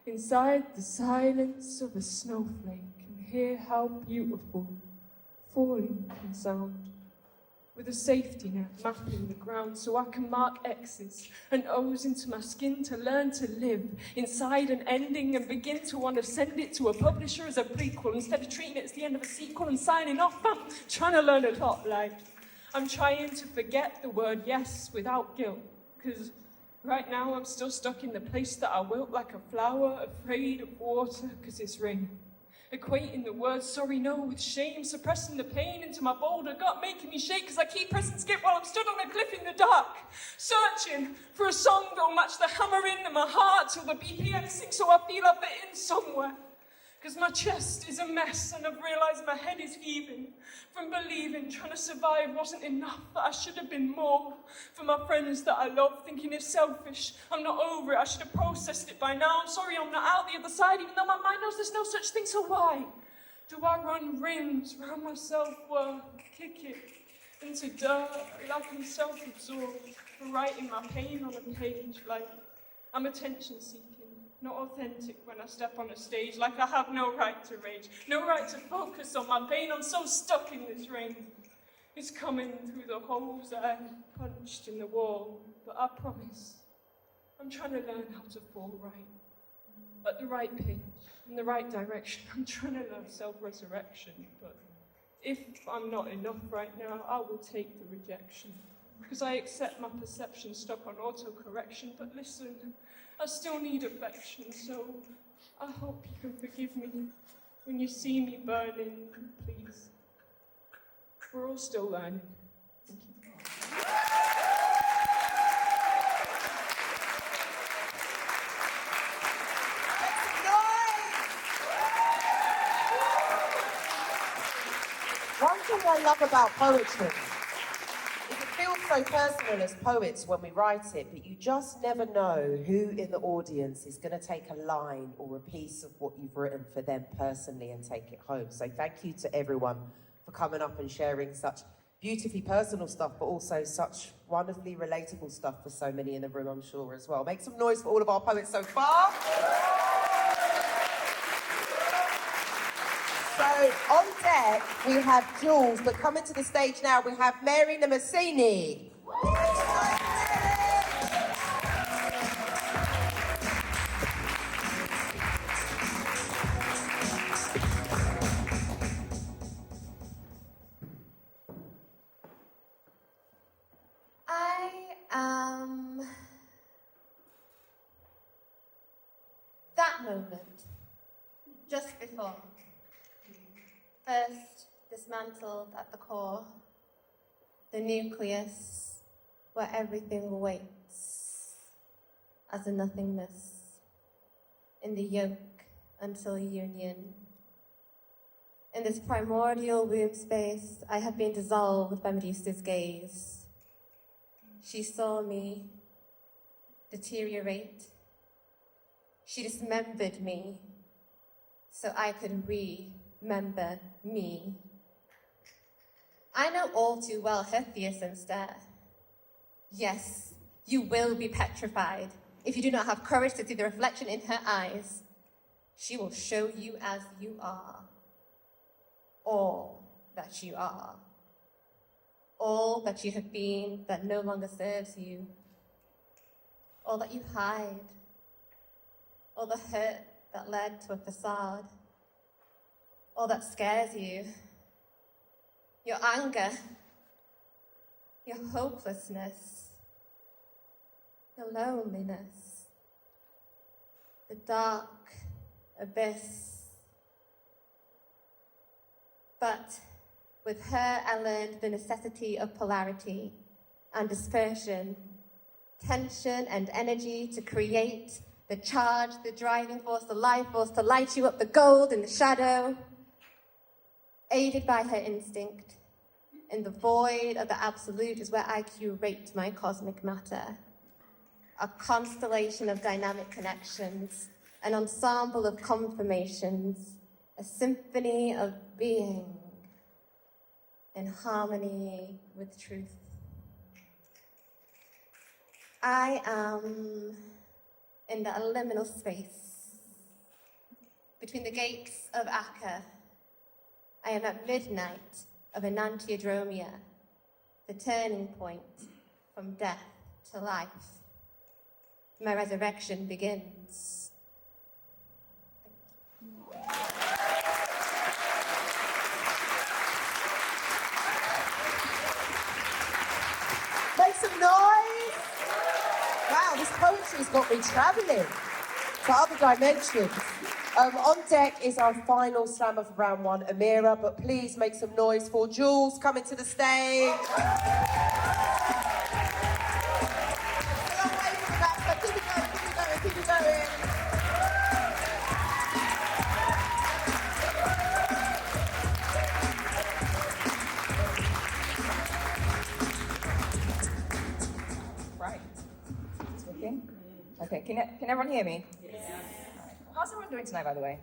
inside the silence of a snowflake and hear how beautiful falling can sound. With a safety net mapping the ground so I can mark X's and O's into my skin to learn to live inside an ending and begin to want to send it to a publisher as a prequel instead of treating it as the end of a sequel and signing off. I'm trying to learn a lot, I'm trying to forget the word yes without guilt, because right now I'm still stuck in the place that I wilt like a flower, afraid of water because it's rain. Equating the word sorry no with shame, suppressing the pain into my boulder gut, making me shake because I keep pressing skip while I'm stood on a cliff in the dark, searching for a song that'll match the hammering in my heart till the BPM sinks so I feel I fit in somewhere. Because my chest is a mess and I've realised my head is heaving from believing trying to survive wasn't enough, that I should have been more for my friends that I love, thinking it's selfish. I'm not over it, I should have processed it by now. I'm sorry I'm not out the other side, even though my mind knows there's no such thing, so why do I run rings round my self-worth, kick it into dirt like I'm self-absorbed for writing my pain on a page, like I'm attention-seeking. Not authentic when I step on a stage, like I have no right to rage, no right to focus on my pain. I'm so stuck in this rain. It's coming through the holes I punched in the wall, but I promise I'm trying to learn how to fall right, at the right pitch, in the right direction. I'm trying to learn self-resurrection, but if I'm not enough right now, I will take the rejection, because I accept my perception stuck on auto-correction. But listen, I still need affection, so I hope you can forgive me when you see me burning, please. We're all still learning. Thank you. One thing I love about poetry feels so personal as poets when we write it, but you just never know who in the audience is going to take a line or a piece of what you've written for them personally and take it home. So thank you to everyone for coming up and sharing such beautifully personal stuff, but also such wonderfully relatable stuff for so many in the room, I'm sure, as well. Make some noise for all of our poets so far. So on deck, we have Jules, but coming to the stage now, we have Mary Namasini. I am that moment, just before, first dismantled at the core, the nucleus where everything waits as a nothingness, in the yoke until union. In this primordial womb space, I have been dissolved by Medusa's gaze. She saw me deteriorate. She dismembered me so I could remember me. I know all too well her fearsome stare. Yes, you will be petrified if you do not have courage to see the reflection in her eyes. She will show you as you are, all that you are. All that you have been that no longer serves you, all that you hide, all the hurt that led to a facade, all that scares you, your anger, your hopelessness, your loneliness, the dark abyss. But with her, I learned the necessity of polarity and dispersion, tension and energy to create the charge, the driving force, the life force to light you up, the gold in the shadow. Aided by her instinct, in the void of the absolute is where I curate my cosmic matter. A constellation of dynamic connections, an ensemble of confirmations, a symphony of being in harmony with truth. I am in the liminal space between the gates of Akka. I am at midnight of enantiodromia, the turning point from death to life. My resurrection begins. Make some noise! Wow, this poetry's got me travelling to other dimensions. On deck is our final slammer for round one, Amira, but please make some noise for Jules coming to the stage. It's a long way from the back, but keep it going, keep it going, keep it going. Right. It's working? Okay, can everyone hear me? Yes. How's everyone doing tonight, by the way?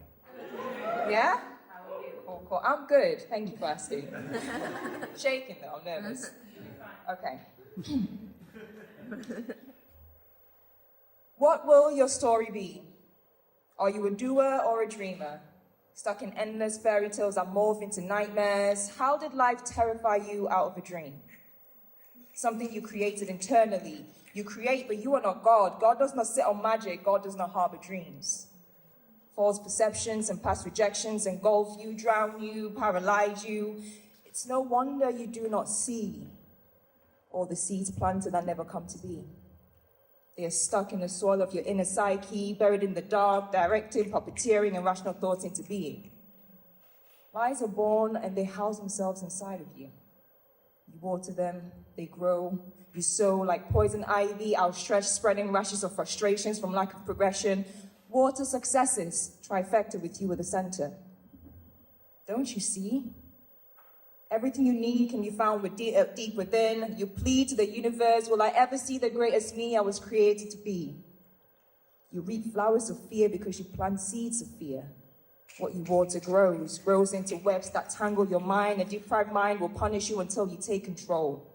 Yeah? Cool, cool. I'm good. Thank you for asking. Shaking though, I'm nervous. Okay. What will your story be? Are you a doer or a dreamer? Stuck in endless fairy tales that morph into nightmares? How did life terrify you out of a dream? Something you created internally. You create, but you are not God. God does not sit on magic. God does not harbor dreams. False perceptions and past rejections engulf you, drown you, paralyze you. It's no wonder you do not see all the seeds planted that never come to be. They are stuck in the soil of your inner psyche, buried in the dark, directing, puppeteering, and rational thoughts into being. Lies are born and they house themselves inside of you. You water them, they grow. You sow like poison ivy, outstretched, spreading rashes of frustrations from lack of progression. Water successes, trifecta with you at the center. Don't you see? Everything you need can be found deep within. You plead to the universe, will I ever see the greatest me I was created to be? You reap flowers of fear because you plant seeds of fear. What you water grows into webs that tangle your mind. A deprived mind will punish you until you take control.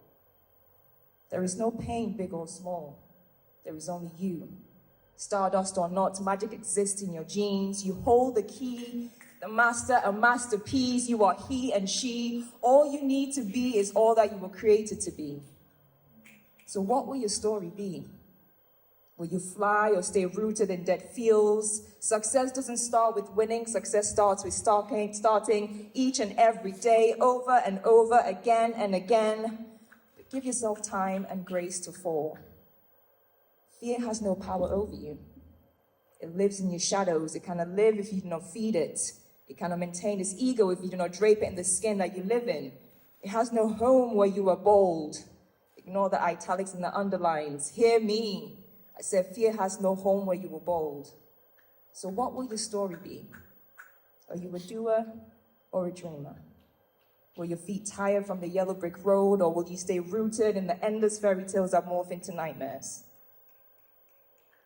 There is no pain, big or small. There is only you. Stardust or not, magic exists in your genes. You hold the key, the master, a masterpiece. You are he and she. All you need to be is all that you were created to be. So what will your story be? Will you fly or stay rooted in dead fields? Success doesn't start with winning. Success starts with starting each and every day, over and over, again and again. But give yourself time and grace to fall. Fear has no power over you. It lives in your shadows. It cannot live if you do not feed it. It cannot maintain its ego if you do not drape it in the skin that you live in. It has no home where you are bold. Ignore the italics and the underlines. Hear me. I said, fear has no home where you were bold. So what will your story be? Are you a doer or a dreamer? Will your feet tire from the yellow brick road, or will you stay rooted in the endless fairy tales that morph into nightmares?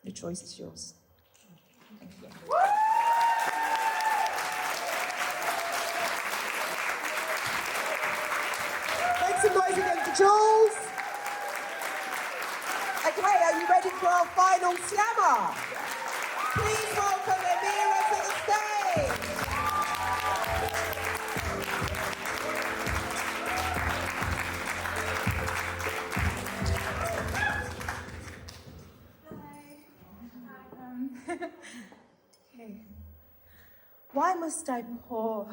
The choice is yours. Thank you. Make some noise again for Jules. Okay, are you ready for our final slammer? Please welcome Amira to the stage. Okay. Why must I pour?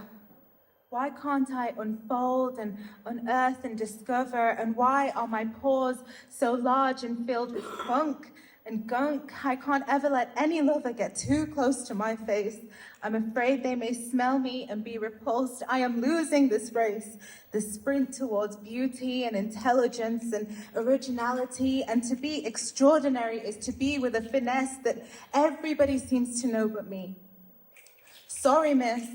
Why can't I unfold and unearth and discover? And why are my pores so large and filled with funk and gunk? I can't ever let any lover get too close to my face. I'm afraid they may smell me and be repulsed. I am losing this race, the sprint towards beauty and intelligence and originality. And to be extraordinary is to be with a finesse that everybody seems to know but me. Sorry, miss.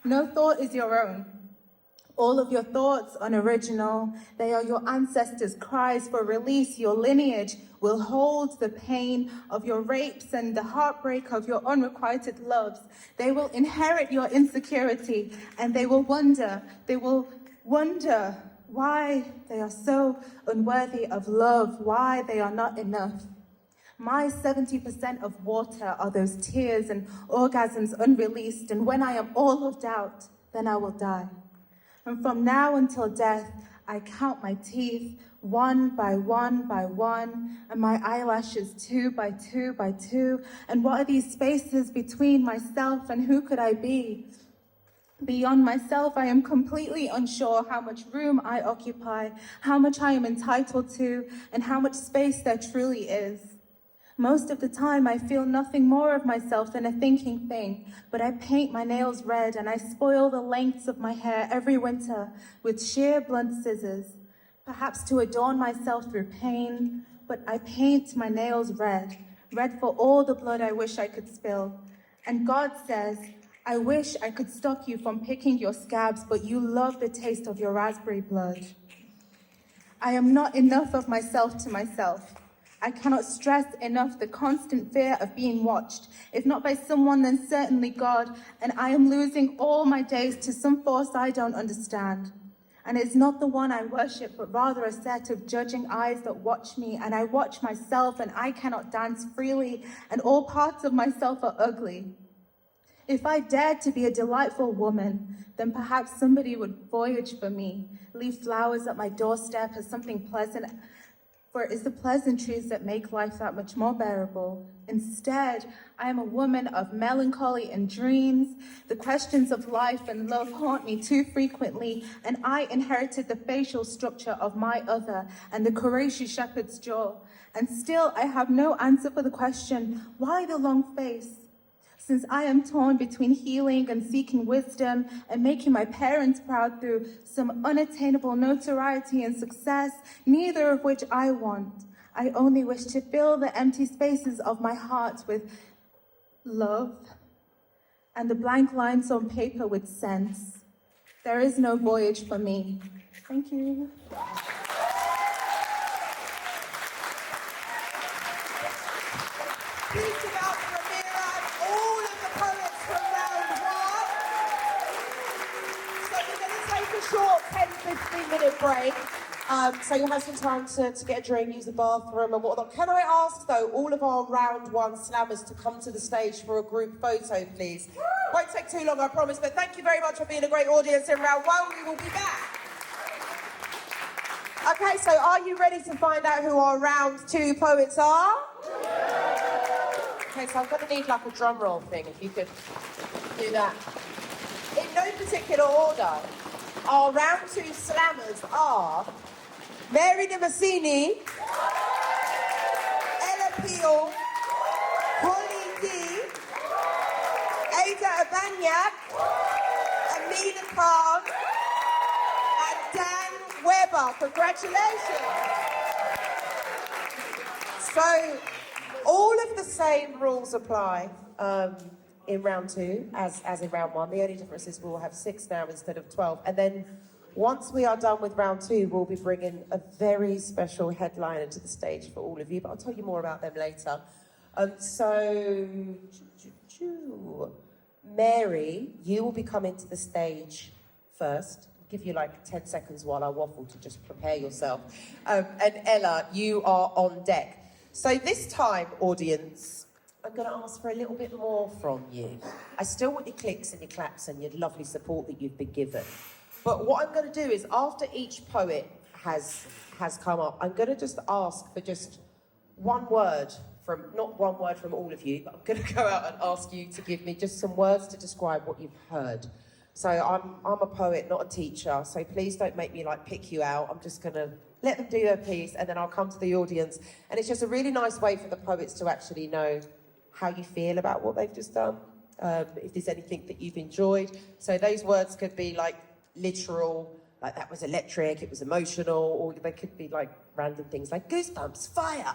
No thought is your own. All of your thoughts unoriginal. They are your ancestors' cries for release. Your lineage will hold the pain of your rapes and the heartbreak of your unrequited loves. They will inherit your insecurity, and they will wonder why they are so unworthy of love, why they are not enough. My 70% of water are those tears and orgasms unreleased, and when I am all of doubt, then I will die. And from now until death, I count my teeth, one by one by one, and my eyelashes 2 by 2 by 2. And what are these spaces between myself and who could I be? Beyond myself, I am completely unsure how much room I occupy, how much I am entitled to, and how much space there truly is. Most of the time, I feel nothing more of myself than a thinking thing, but I paint my nails red and I spoil the lengths of my hair every winter with sheer blunt scissors, perhaps to adorn myself through pain, but I paint my nails red, red for all the blood I wish I could spill. And God says, I wish I could stop you from picking your scabs, but you love the taste of your raspberry blood. I am not enough of myself to myself. I cannot stress enough the constant fear of being watched, if not by someone, then certainly God, and I am losing all my days to some force I don't understand. And it's not the one I worship, but rather a set of judging eyes that watch me, and I watch myself, and I cannot dance freely, and all parts of myself are ugly. If I dared to be a delightful woman, then perhaps somebody would voyage for me, leave flowers at my doorstep as something pleasant, for it is the pleasantries that make life that much more bearable. Instead, I am a woman of melancholy and dreams. The questions of life and love haunt me too frequently, and I inherited the facial structure of my other and the Qurayshi shepherd's jaw. And still, I have no answer for the question, why the long face? Since I am torn between healing and seeking wisdom and making my parents proud through some unattainable notoriety and success, neither of which I want. I only wish to fill the empty spaces of my heart with love and the blank lines on paper with sense. There is no voyage for me. Thank you. Please give it up for Amira and all of the poets from round one. So we're going to take a short 10-15 minute break. So you'll have some time to get a drink, use the bathroom and whatnot. Can I ask, though, all of our round one slammers to come to the stage for a group photo, please? Won't take too long, I promise, but thank you very much for being a great audience in round one. We will be back. Okay, so are you ready to find out who our round two poets are? Okay, so I'm going to need like a drum roll thing, if you could do that. In no particular order, our round two slammers are Mary Damascene, Ella Peel, Holly D, Ada Abanyak, Amina Khan, and Dan Weber. Congratulations. So, all of the same rules apply in round two as in round one. The only difference is we'll have 6 now instead of 12. And then once we are done with round two, we'll be bringing a very special headliner to the stage for all of you, but I'll tell you more about them later. Mary, you will be coming to the stage first. I'll give you like 10 seconds while I waffle to just prepare yourself. And Ella, you are on deck. So this time, audience, I'm going to ask for a little bit more from you. I still want your clicks and your claps and your lovely support that you've been given. But what I'm going to do is, after each poet has come up, I'm going to just ask for just one word from, not one word from all of you, but I'm going to go out and ask you to give me just some words to describe what you've heard. So I'm a poet, not a teacher, so please don't make me like pick you out. I'm just going to let them do their piece and then I'll come to the audience. And it's just a really nice way for the poets to actually know how you feel about what they've just done, if there's anything that you've enjoyed. So those words could be like literal, like that was electric, it was emotional, or they could be like random things like goosebumps, fire.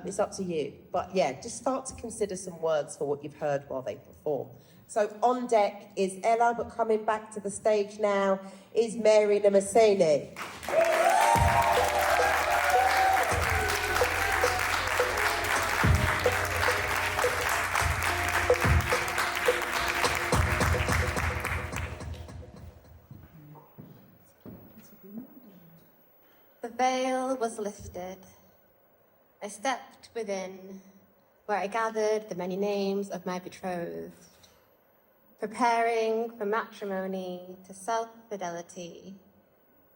It's up to you. But yeah, just start to consider some words for what you've heard while they perform. So on deck is Ella, but coming back to the stage now is Mary Damascene. The veil was lifted. I stepped within, where I gathered the many names of my betrothed, preparing for matrimony to self-fidelity,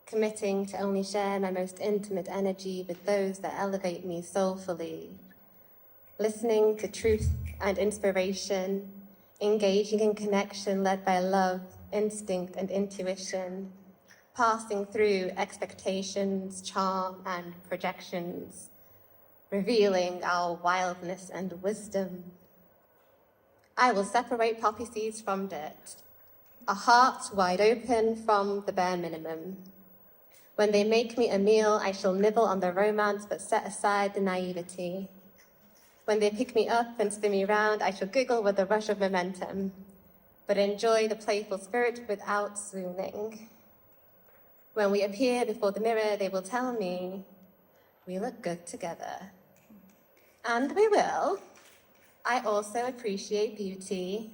committing to only share my most intimate energy with those that elevate me soulfully, listening to truth and inspiration, engaging in connection led by love, instinct, and intuition, passing through expectations, charm, and projections, revealing our wildness and wisdom. I will separate poppy seeds from dirt, a heart wide open from the bare minimum. When they make me a meal, I shall nibble on the romance but set aside the naivety. When they pick me up and spin me round, I shall giggle with the rush of momentum, but enjoy the playful spirit without swooning. When we appear before the mirror, they will tell me, we look good together. And we will. I also appreciate beauty,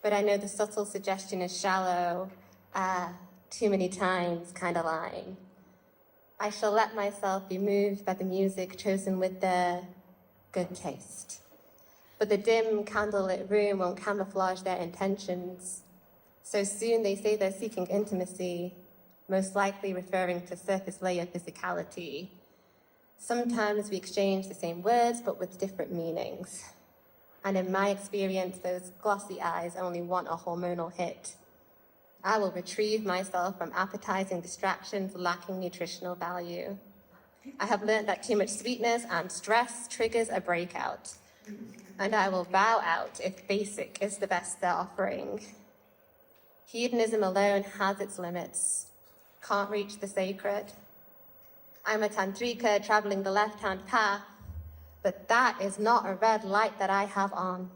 but I know the subtle suggestion is shallow, too many times kind of line. I shall let myself be moved by the music chosen with their good taste. But the dim, candlelit room won't camouflage their intentions. So soon they say they're seeking intimacy, most likely referring to surface layer physicality. Sometimes we exchange the same words, but with different meanings. And in my experience, those glossy eyes only want a hormonal hit. I will retrieve myself from appetizing distractions lacking nutritional value. I have learned that too much sweetness and stress triggers a breakout. And I will bow out if basic is the best they're offering. Hedonism alone has its limits, can't reach the sacred. I'm a tantrika traveling the left-hand path, but that is not a red light that I have on.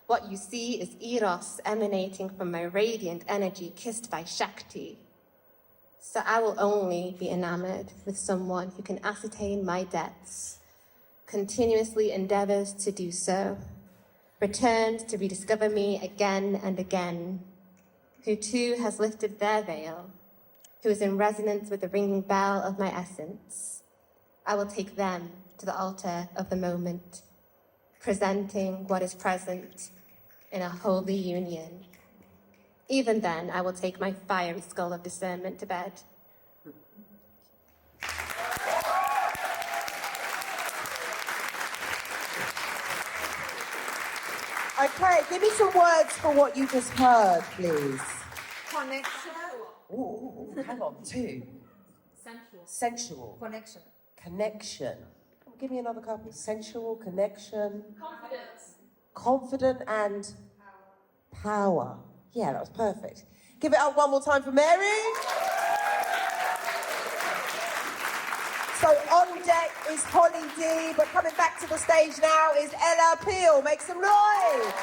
What you see is Eros emanating from my radiant energy kissed by Shakti. So I will only be enamored with someone who can ascertain my depths, continuously endeavors to do so, returns to rediscover me again and again, who too has lifted their veil, who is in resonance with the ringing bell of my essence. I will take them to the altar of the moment, presenting what is present in a holy union. Even then, I will take my fiery skull of discernment to bed. Okay, give me some words for what you just heard, please. Connection. Ooh, hang on, two. Sensual. Sensual. Connection. Connection. Oh, give me another couple. Sensual, connection. Confidence. Confident and power. Yeah, that was perfect. Give it up one more time for Mary. So on deck is Holly D, but coming back to the stage now is Ella Peel. Make some noise.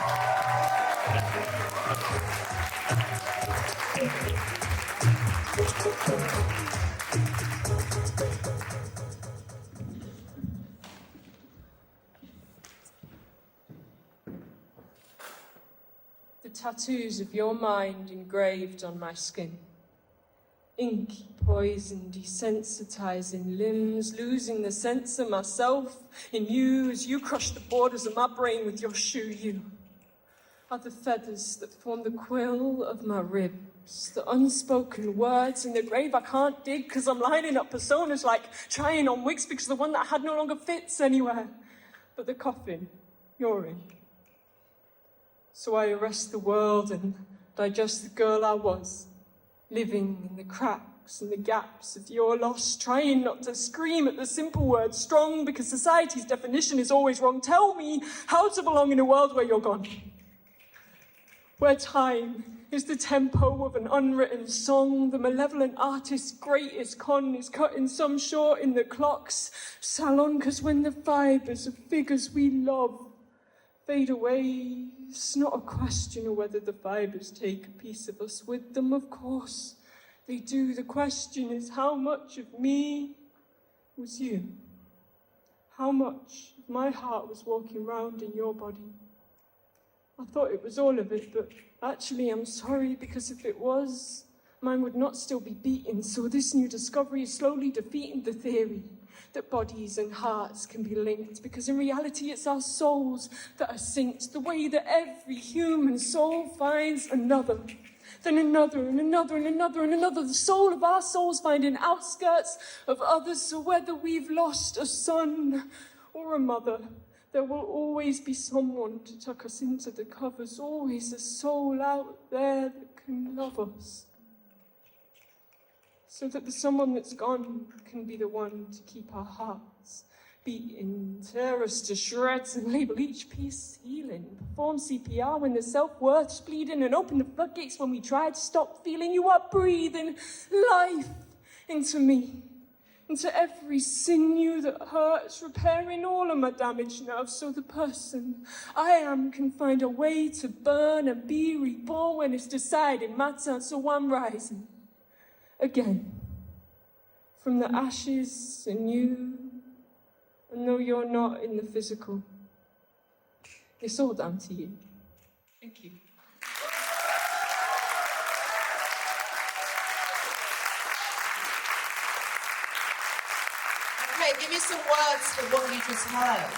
The tattoos of your mind engraved on my skin. Ink, poison, desensitizing limbs, losing the sense of myself in you as you crush the borders of my brain with your shoe. You are the feathers that form the quill of my ribs, the unspoken words in the grave I can't dig because I'm lining up personas like trying on wigs because the one that I had no longer fits anywhere. But the coffin you're in. So I arrest the world and digest the girl I was, living in the cracks and the gaps of your loss, trying not to scream at the simple word strong because society's definition is always wrong. Tell me how to belong in a world where you're gone. Where time is the tempo of an unwritten song, the malevolent artist's greatest con is cutting some short in the clock's salon, because when the fibres of figures we love fade away, it's not a question of whether the fibres take a piece of us with them, of course they do. The question is how much of me was you? How much of my heart was walking round in your body? I thought it was all of it, but actually I'm sorry, because if it was, mine would not still be beating. So this new discovery is slowly defeating the theory that bodies and hearts can be linked, because in reality it's our souls that are synced, the way that every human soul finds another, then another and another and another and another. The soul of our souls finding outskirts of others. So whether we've lost a son or a mother, there will always be someone to tuck us into the covers, always a soul out there that can love us. So that the someone that's gone can be the one to keep our hearts beating, tear us to shreds and label each piece healing. Perform CPR when the self-worth's bleeding, and open the floodgates when we try to stop feeling. You are breathing life into me, into every sinew that hurts, repairing all of my damaged nerves, so the person I am can find a way to burn and be reborn when it's decided my turn. So I'm rising again from the ashes anew, and though you're not in the physical, it's all down to you. Thank you. Okay, give me some words for what you just heard.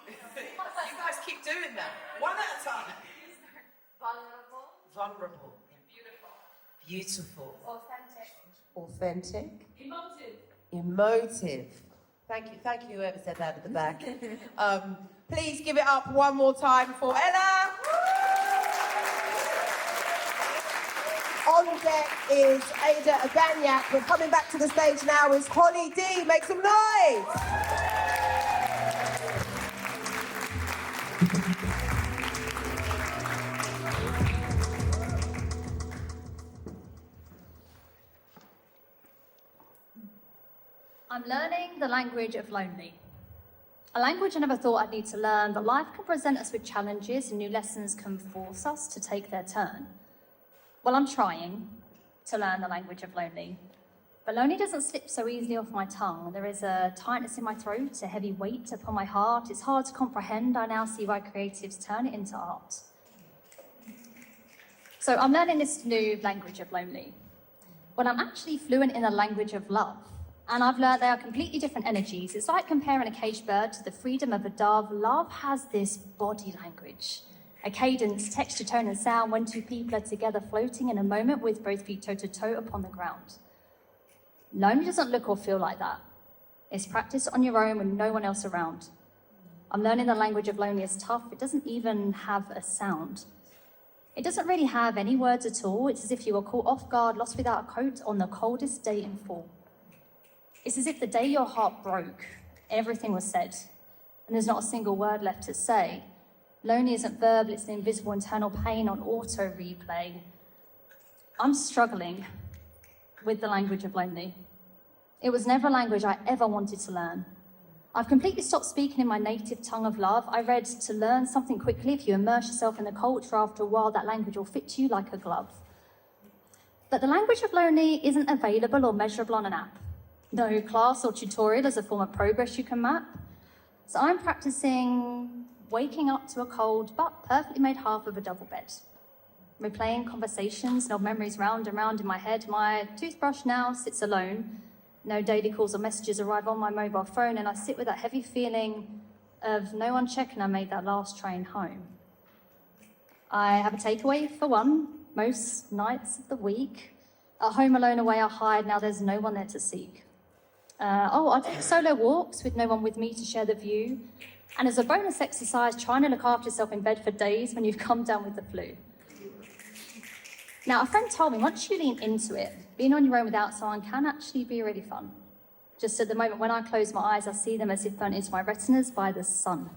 You guys keep doing that. One at a time. Vulnerable. Beautiful. Authentic. Emotive. Thank you, whoever said that at the back. Please give it up one more time for Ella. On deck is Ada Abanyak, but coming back to the stage now is Holly D. Make some noise. I'm learning the language of lonely. A language I never thought I'd need to learn, but life can present us with challenges and new lessons can force us to take their turn. Well, I'm trying to learn the language of lonely. But lonely doesn't slip so easily off my tongue. There is a tightness in my throat, a heavy weight upon my heart. It's hard to comprehend. I now see why creatives turn it into art. So I'm learning this new language of lonely. Well, I'm actually fluent in the language of love. And I've learned they are completely different energies. It's like comparing a caged bird to the freedom of a dove. Love has this body language, a cadence, texture, tone, and sound when two people are together floating in a moment with both feet toe-to-toe upon the ground. Lonely doesn't look or feel like that. It's practiced on your own with no one else around. I'm learning the language of lonely is tough. It doesn't even have a sound. It doesn't really have any words at all. It's as if you were caught off guard, lost without a coat on the coldest day in fall. It's as if the day your heart broke, everything was said, and there's not a single word left to say. Lonely isn't verbal, it's the invisible internal pain on auto replay. I'm struggling with the language of lonely. It was never a language I ever wanted to learn. I've completely stopped speaking in my native tongue of love. I read to learn something quickly. If you immerse yourself in the culture, after a while, that language will fit you like a glove. But the language of lonely isn't available or measurable on an app. No class or tutorial as a form of progress you can map. So I'm practicing waking up to a cold but perfectly made half of a double bed. Replaying conversations and old memories round and round in my head. My toothbrush now sits alone. No daily calls or messages arrive on my mobile phone, and I sit with that heavy feeling of no one checking I made that last train home. I have a takeaway for one, most nights of the week. At home alone, away I hide, now there's no one there to seek. I take solo walks with no one with me to share the view. And as a bonus exercise, trying to look after yourself in bed for days when you've come down with the flu. Now, a friend told me, once you lean into it, being on your own without someone can actually be really fun. Just at the moment when I close my eyes, I see them as if burnt into my retinas by the sun.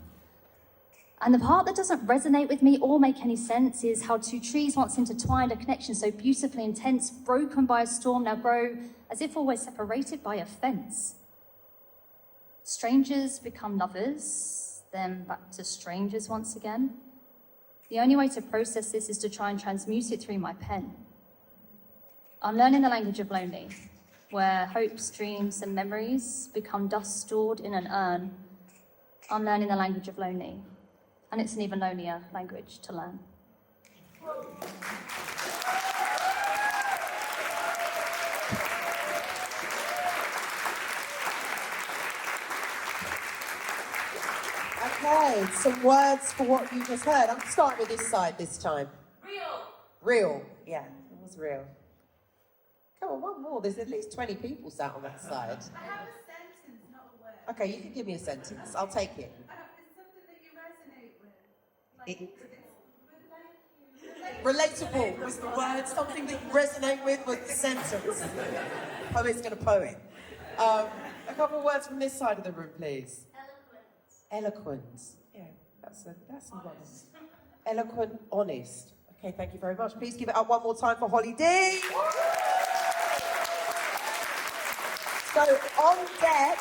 And the part that doesn't resonate with me or make any sense is how two trees once intertwined, a connection so beautifully intense, broken by a storm, now grow as if always separated by a fence. Strangers become lovers, then back to strangers once again. The only way to process this is to try and transmute it through my pen. I'm learning the language of lonely, where hopes, dreams, and memories become dust stored in an urn. I'm learning the language of lonely, and it's an even lonelier language to learn. Okay, some words for what you just heard. I'm starting with this side this time. Real, yeah, it was real. Come on, one more. There's at least 20 people sat on that side. I have a sentence, not a word. Okay, you can give me a sentence. I'll take it. It's something that you resonate with. Relatable was the word. Something that you resonate with was the sentence. Poet's gonna poet. A couple of words from this side of the room, please. Eloquent. Yeah, that's one. Eloquent, honest. Okay, thank you very much. Please give it up one more time for Holly D. So on deck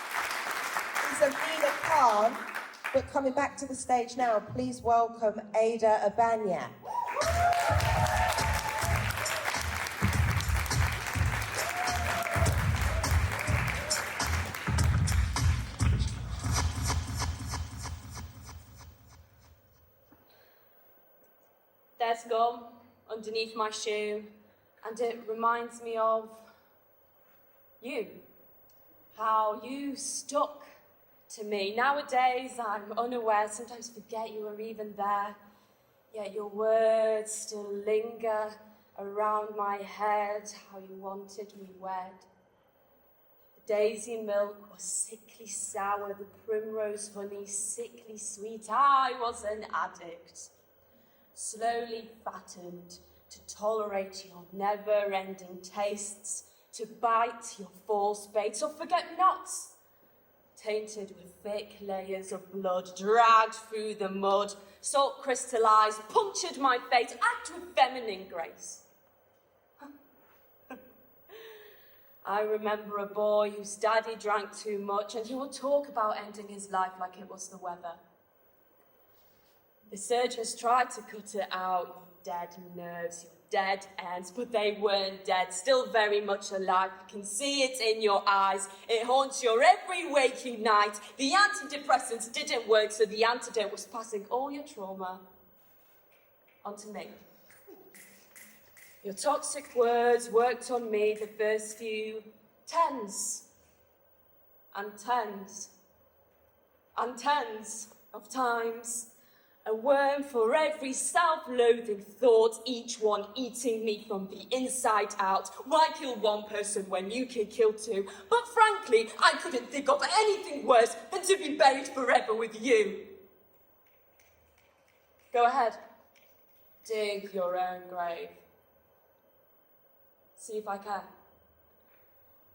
is Amina Khan, but coming back to the stage now, please welcome Ada Abanya. There's gum underneath my shoe, and it reminds me of you. How you stuck to me. Nowadays, I'm unaware, sometimes forget you were even there, yet your words still linger around my head, how you wanted me wed. The daisy milk was sickly sour, the primrose honey sickly sweet. I was an addict, slowly fattened to tolerate your never-ending tastes, to bite your false baits or forget-me-nots, tainted with thick layers of blood, dragged through the mud, salt crystallized, punctured my fate, act with feminine grace. I remember a boy whose daddy drank too much, and he would talk about ending his life like it was the weather. The surgeons tried to cut it out. You dead nerves, you dead ends, but they weren't dead, still very much alive. I can see it in your eyes. It haunts your every waking night. The antidepressants didn't work, so the antidote was passing all your trauma onto me. Your toxic words worked on me the first few tens and tens and tens of times. A worm for every self-loathing thought, each one eating me from the inside out. Why kill one person when you can kill two? But frankly, I couldn't think of anything worse than to be buried forever with you. Go ahead. Dig your own grave. See if I can.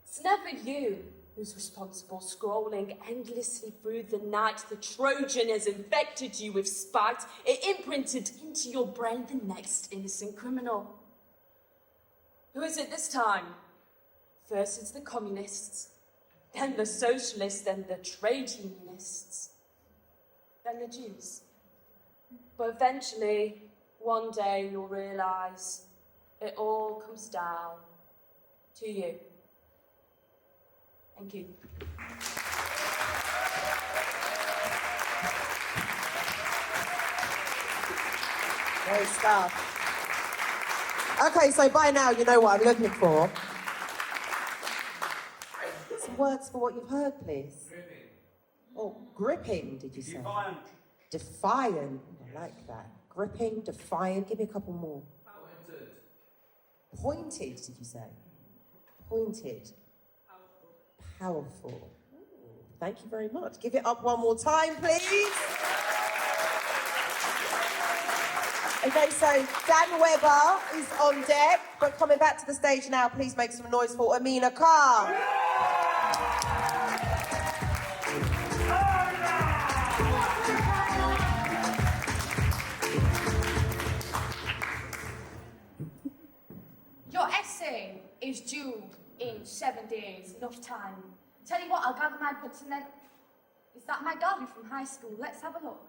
It's never you who's responsible, scrolling endlessly through the night. The Trojan has infected you with spite. It imprinted into your brain the next innocent criminal. Who is it this time? First it's the communists, then the socialists, then the trade unionists, then the Jews. But eventually, one day you'll realise it all comes down to you. Thank you. Great stuff. Okay, so by now you know what I'm looking for. Some words for what you've heard, please. Gripping. Oh, gripping, did you say? Defiant. Defiant. I like that. Gripping, defiant. Give me a couple more. Pointed. Pointed, did you say? Pointed. Powerful. Thank you very much. Give it up one more time, please. Okay, so Dan Webber is on deck, but coming back to the stage now, please make some noise for Amina Khan. Your essay is due in 7 days, enough time. Tell you what, I'll gather my books and then... Is that my gallery from high school? Let's have a look.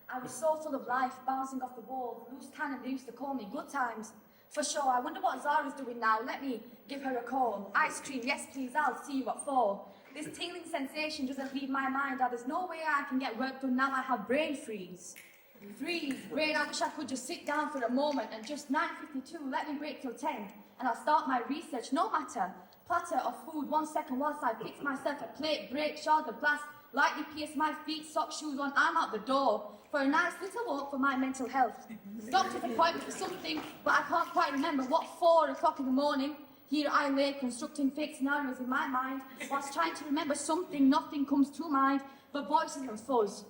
I was so full of life, bouncing off the walls. Loose cannon, they used to call me. Good times. For sure. I wonder what Zara's doing now. Let me give her a call. Ice cream, yes please, I'll see you at 4. This tingling sensation doesn't leave my mind. There's no way I can get work done now. I have brain freeze. Freeze, brain, I wish I could just sit down for a moment and just 9:52, let me break till 10 and I'll start my research, no matter. Platter of food, 1 second whilst I fix myself a plate, break, shoulder blast, lightly pierce my feet, sock shoes on, I'm out the door. For a nice little walk for my mental health. Doctor's appointment for something, but I can't quite remember what, 4 o'clock in the morning. Here I lay constructing fake scenarios in my mind, whilst trying to remember something, nothing comes to mind, but voices and fuzz.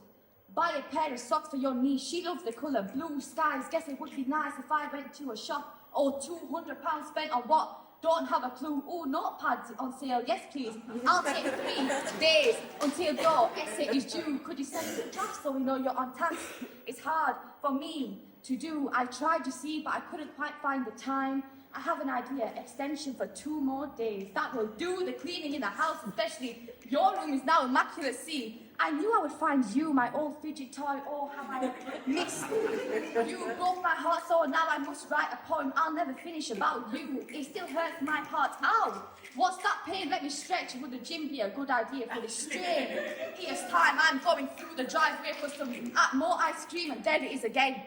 Buy a pair of socks for your niece, she loves the colour, blue skies, guess it would be nice if I went to a shop. Oh, £200 spent on what? Don't have a clue. Oh, notepads on sale, yes please. I'll take 3 days until your essay is due. Could you send me the draft so we know you're on task? It's hard for me to do. I tried to see, but I couldn't quite find the time. I have an idea, extension for 2 more days. That will do. The cleaning in the house, especially your room, is now immaculate. See, I knew I would find you, my old fidget toy. Oh, have I missed you? Broke my heart, so now I must write a poem. I'll never finish about you. It still hurts my heart. Ow! What's that pain? Let me stretch. Would the gym be a good idea for the strain? Here's time. I'm going through the driveway for some more ice cream, and there it is again.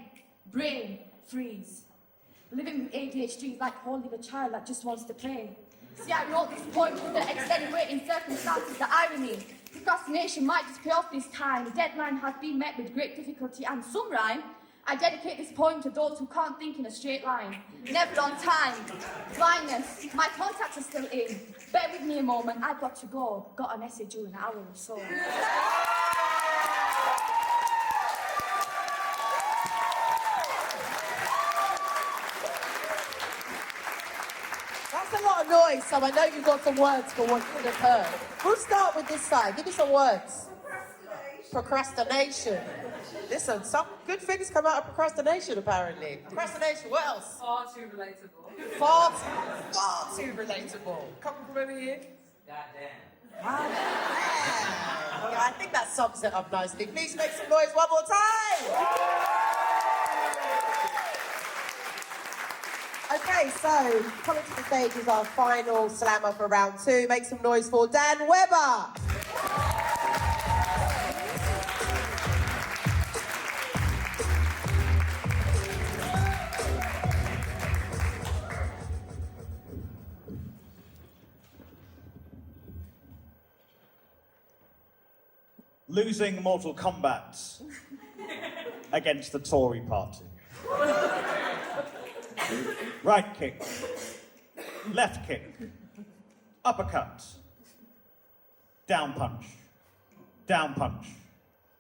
Brain freeze. Living with ADHD is like holding a child that just wants to play. See, I wrote this poem with the extenuating circumstances, the irony. Procrastination might just pay off this time. The deadline has been met with great difficulty and some rhyme. I dedicate this poem to those who can't think in a straight line. Never on time. Blindness. My contacts are still in. Bear with me a moment. I've got to go. Got an essay due in an hour or so. That's a lot of noise, so I know you've got some words for what you would have heard. We'll start with this side. Give me some words. Procrastination. Listen, some good things come out of procrastination, apparently. Procrastination, what else? Far too relatable. Far too relatable. Couple from over here? Goddamn. Yeah, I think that sums it up nicely. Please make some noise one more time. Okay, so coming to the stage is our final slammer for round 2. Make some noise for Dan Webber. Losing Mortal Kombat against the Tory party. Right kick, left kick, uppercut, down punch, down punch,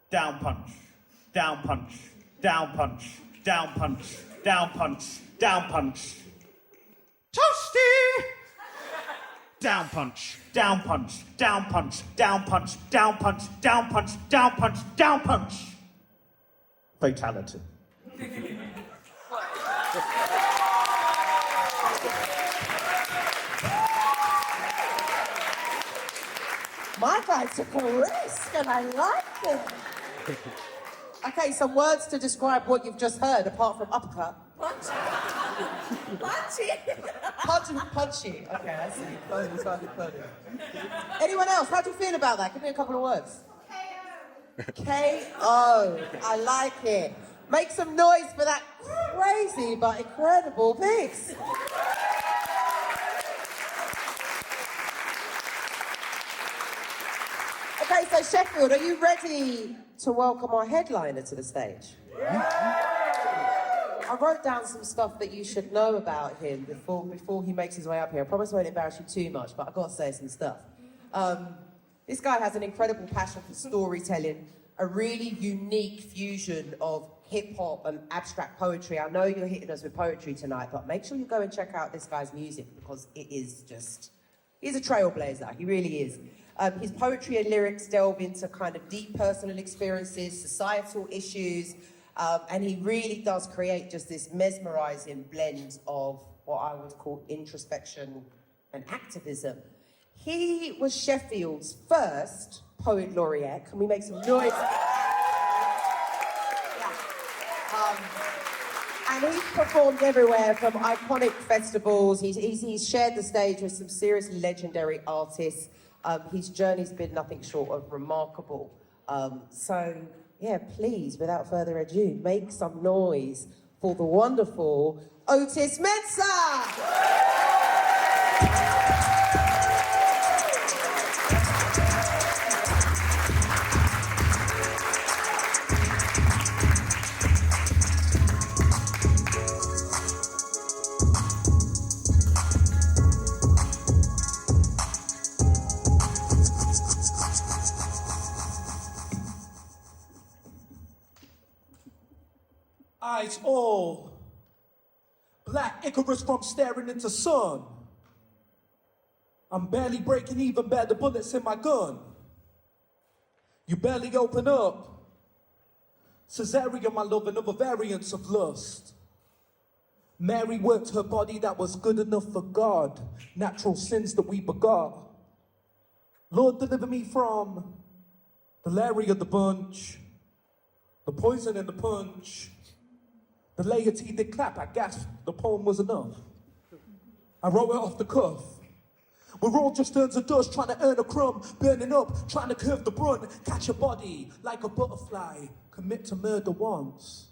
down punch, down punch, down punch, down punch, down punch, down punch. Toasty! Down punch, down punch, down punch, down punch, down punch, down punch, down punch, down punch. Fatality. My guy took a risk and I like it. Okay, some words to describe what you've just heard, apart from uppercut. Punchy. Punchy. Okay, I see. Funny. Anyone else? How do you feel about that? Give me a couple of words. KO. I like it. Make some noise for that crazy but incredible piece. Okay, so Sheffield, are you ready to welcome our headliner to the stage? I wrote down some stuff that you should know about him before he makes his way up here. I promise I won't embarrass you too much, but I've got to say some stuff. This guy has an incredible passion for storytelling, a really unique fusion of hip-hop and abstract poetry. I know you're hitting us with poetry tonight, but make sure you go and check out this guy's music because it is just... He's a trailblazer, he really is. His poetry and lyrics delve into kind of deep personal experiences, societal issues, and he really does create just this mesmerizing blend of what I would call introspection and activism. He was Sheffield's first poet laureate. Can we make some noise? And he's performed everywhere from iconic festivals. He's shared the stage with some seriously legendary artists. His journey's been nothing short of remarkable. So, yeah, please, without further ado, make some noise for the wonderful Otis Mensah! Eyes all black Icarus from staring into sun. I'm barely breaking even, bear the bullets in my gun. You barely open up. Cesarean, my love, another variance of lust. Mary worked her body that was good enough for God. Natural sins that we begot. Lord, deliver me from the Larry of the bunch, the poison in the punch. The laity did clap, I gasped, the poem was enough. I wrote it off the cuff. We're all just urns of dust, trying to earn a crumb, burning up, trying to curve the brunt, catch a body like a butterfly, commit to murder once.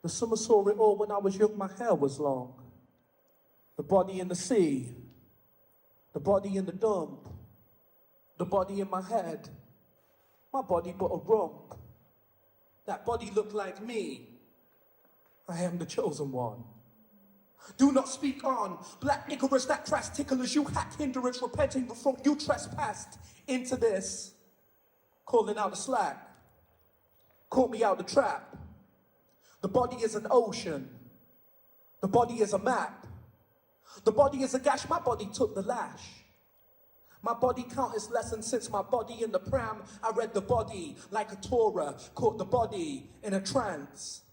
The summer saw it all when I was young, my hair was long. The body in the sea, the body in the dump, the body in my head, my body but a rump. That body looked like me. I am the chosen one. Do not speak on. Black Icarus, that crass tickle as you hack hindrance, repenting before you trespassed into this. Calling out the slack. Caught me out the trap. The body is an ocean. The body is a map. The body is a gash. My body took the lash. My body countless lessons since my body in the pram. I read the body like a Torah, caught the body in a trance.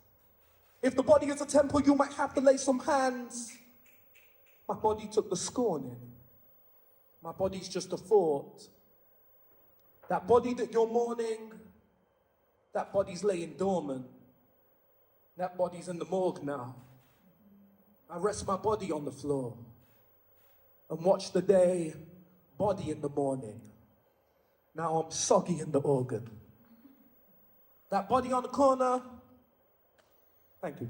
If the body is a temple, you might have to lay some hands. My body took the scorning. My body's just a thought. That body that you're mourning, that body's laying dormant. That body's in the morgue now. I rest my body on the floor and watch the day, body in the morning. Now I'm soggy in the organ. That body on the corner, thank you.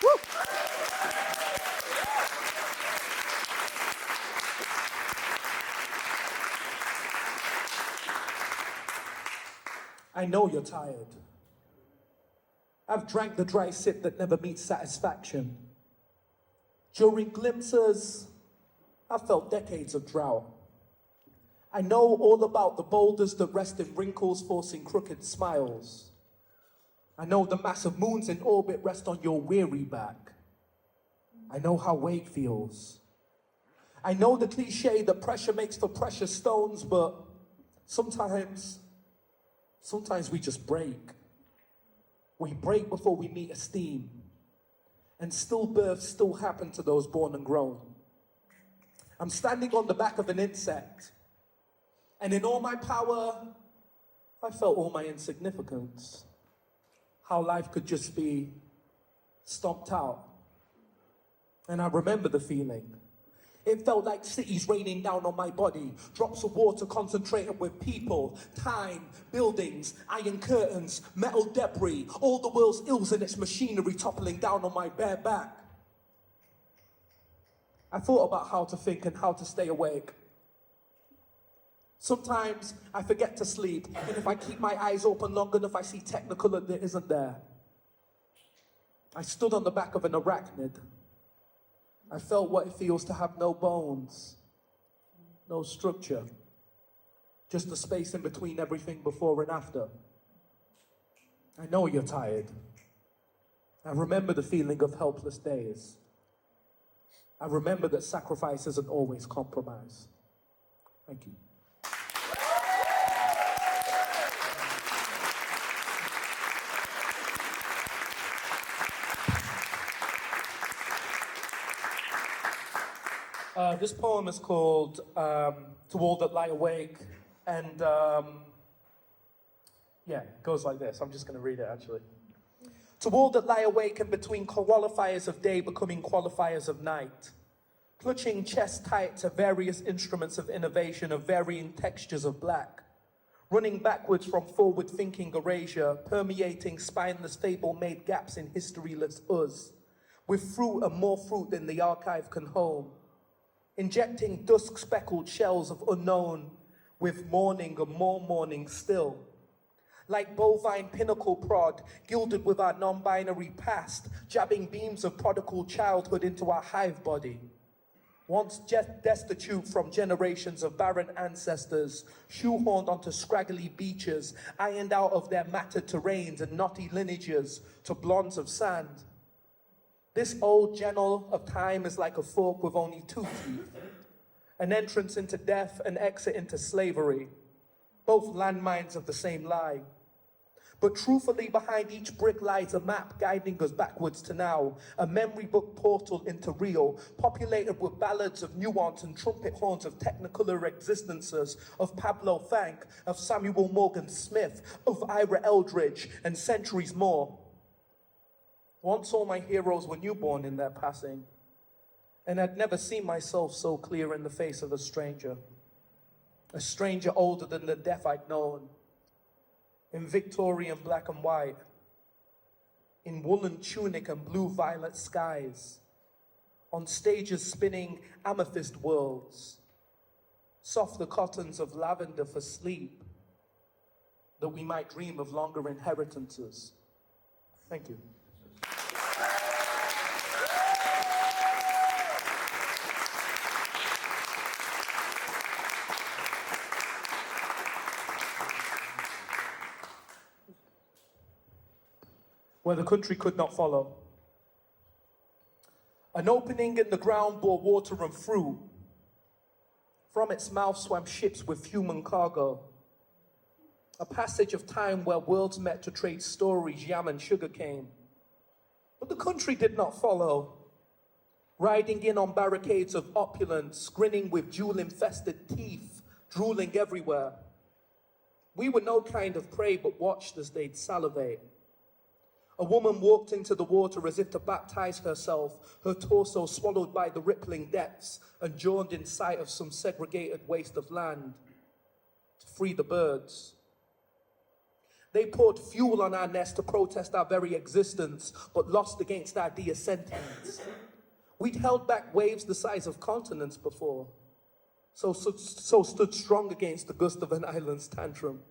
Woo! I know you're tired. I've drank the dry sip that never meets satisfaction. During glimpses, I felt decades of drought. I know all about the boulders that rest in wrinkles, forcing crooked smiles. I know the massive moons in orbit rest on your weary back. I know how weight feels. I know the cliche that pressure makes for precious stones, but sometimes we just break. We break before we meet esteem. And stillbirths still happen to those born and grown. I'm standing on the back of an insect. And in all my power, I felt all my insignificance. How life could just be stomped out. And I remember the feeling. It felt like cities raining down on my body, drops of water concentrated with people, time, buildings, iron curtains, metal debris, all the world's ills and its machinery toppling down on my bare back. I thought about how to think and how to stay awake. Sometimes I forget to sleep, and if I keep my eyes open long enough, I see technicolor that isn't there. I stood on the back of an arachnid. I felt what it feels to have no bones, no structure, just the space in between everything before and after. I know you're tired. I remember the feeling of helpless days. I remember that sacrifice isn't always compromise. Thank you. This poem is called To All That Lie Awake, and yeah, it goes like this. I'm just going to read it, actually. To all that lie awake and between qualifiers of day becoming qualifiers of night, clutching chest tight to various instruments of innovation of varying textures of black, running backwards from forward-thinking erasure, permeating spineless fable-made gaps in historyless us, with fruit and more fruit than the archive can hold, injecting dusk-speckled shells of unknown with mourning and more mourning still. Like bovine pinnacle prod, gilded with our non-binary past, jabbing beams of prodigal childhood into our hive body. Once destitute from generations of barren ancestors, shoehorned onto scraggly beaches, ironed out of their matted terrains and knotty lineages to blondes of sand. This old journal of time is like a fork with only two teeth, an entrance into death, an exit into slavery, both landmines of the same lie. But truthfully, behind each brick lies a map guiding us backwards to now, a memory book portal into real, populated with ballads of nuance and trumpet horns of technicolor existences, of Pablo Fank, of Samuel Morgan Smith, of Ira Eldridge, and centuries more. Once all my heroes were newborn in their passing, and I'd never seen myself so clear in the face of a stranger older than the death I'd known, in Victorian black and white, in woolen tunic and blue-violet skies, on stages spinning amethyst worlds, softer cottons of lavender for sleep, that we might dream of longer inheritances. Thank you. Where the country could not follow. An opening in the ground bore water and fruit. From its mouth swam ships with human cargo. A passage of time where worlds met to trade stories, yam and sugarcane. But the country did not follow. Riding in on barricades of opulence, grinning with jewel-infested teeth, drooling everywhere. We were no kind of prey, but watched as they'd salivate. A woman walked into the water as if to baptize herself, her torso swallowed by the rippling depths and joined in sight of some segregated waste of land to free the birds. They poured fuel on our nest to protest our very existence, but lost against our dear sentience. We'd held back waves the size of continents before, so stood strong against the gust of an island's tantrum.